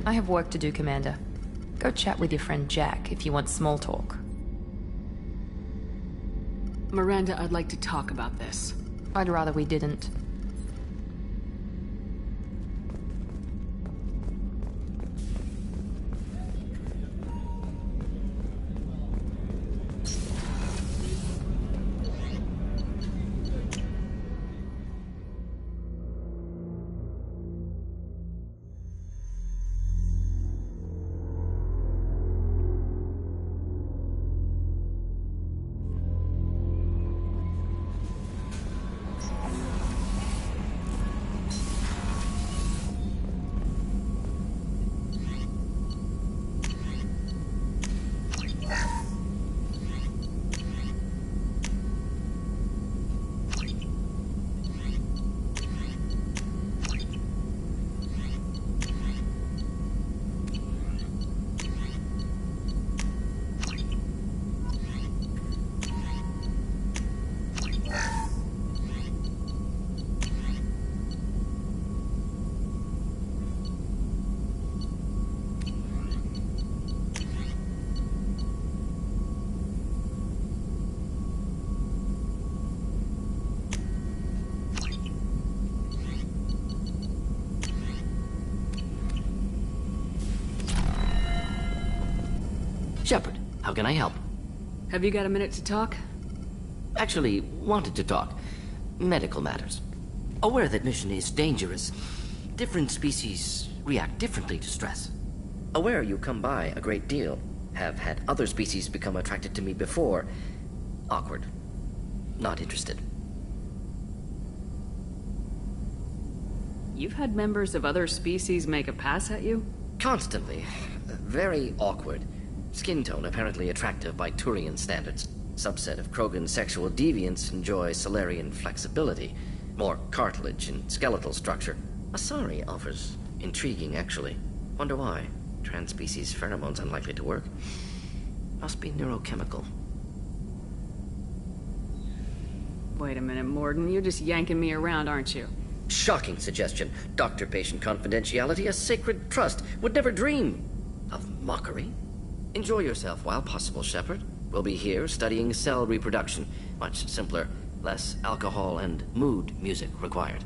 I have work to do, Commander. Go chat with your friend Jack if you want small talk. Miranda, I'd like to talk about this. I'd rather we didn't. Shepard, how can I help? Have you got a minute to talk? Actually, wanted to talk. Medical matters. Aware that mission is dangerous. Different species react differently to stress. Aware you come by a great deal. Have had other species become attracted to me before. Awkward. Not interested. You've had members of other species make a pass at you? Constantly. Very awkward. Skin tone apparently attractive by Turian standards. Subset of Krogan sexual deviants enjoy Solarian flexibility. More cartilage and skeletal structure. Asari offers intriguing, actually. Wonder why. Trans-species pheromones unlikely to work. Must be neurochemical. Wait a minute, Morden. You're just yanking me around, aren't you? Shocking suggestion. Doctor-patient confidentiality, a sacred trust. Would never dream of mockery. Enjoy yourself while possible, Shepard. We'll be here studying cell reproduction. Much simpler, less alcohol and mood music required.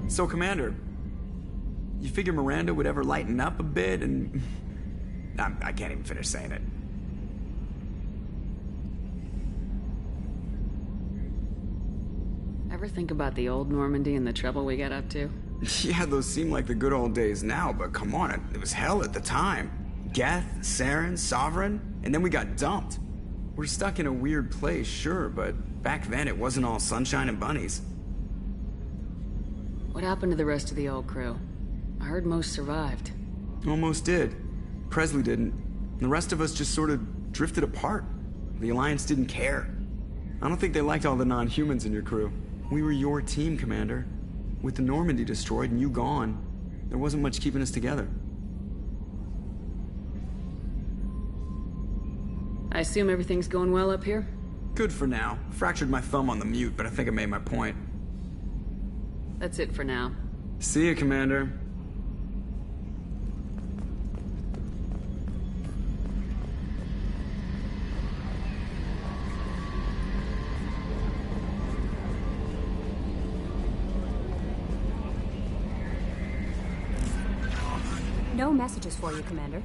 So, Commander, you figure Miranda would ever lighten up a bit and... I can't even finish saying it. Ever think about the old Normandy and the trouble we got up to? Yeah, those seem like the good old days now, but come on, it was hell at the time. Geth, Saren, Sovereign, and then we got dumped. We're stuck in a weird place, sure, but back then it wasn't all sunshine and bunnies. What happened to the rest of the old crew? I heard most survived. Almost did. Presley didn't. The rest of us just sort of drifted apart. The Alliance didn't care. I don't think they liked all the non-humans in your crew. We were your team, Commander. With the Normandy destroyed and you gone, there wasn't much keeping us together. I assume everything's going well up here? Good for now. Fractured my thumb on the mute, but I think I made my point. That's it for now. See you, Commander. No messages for you, Commander.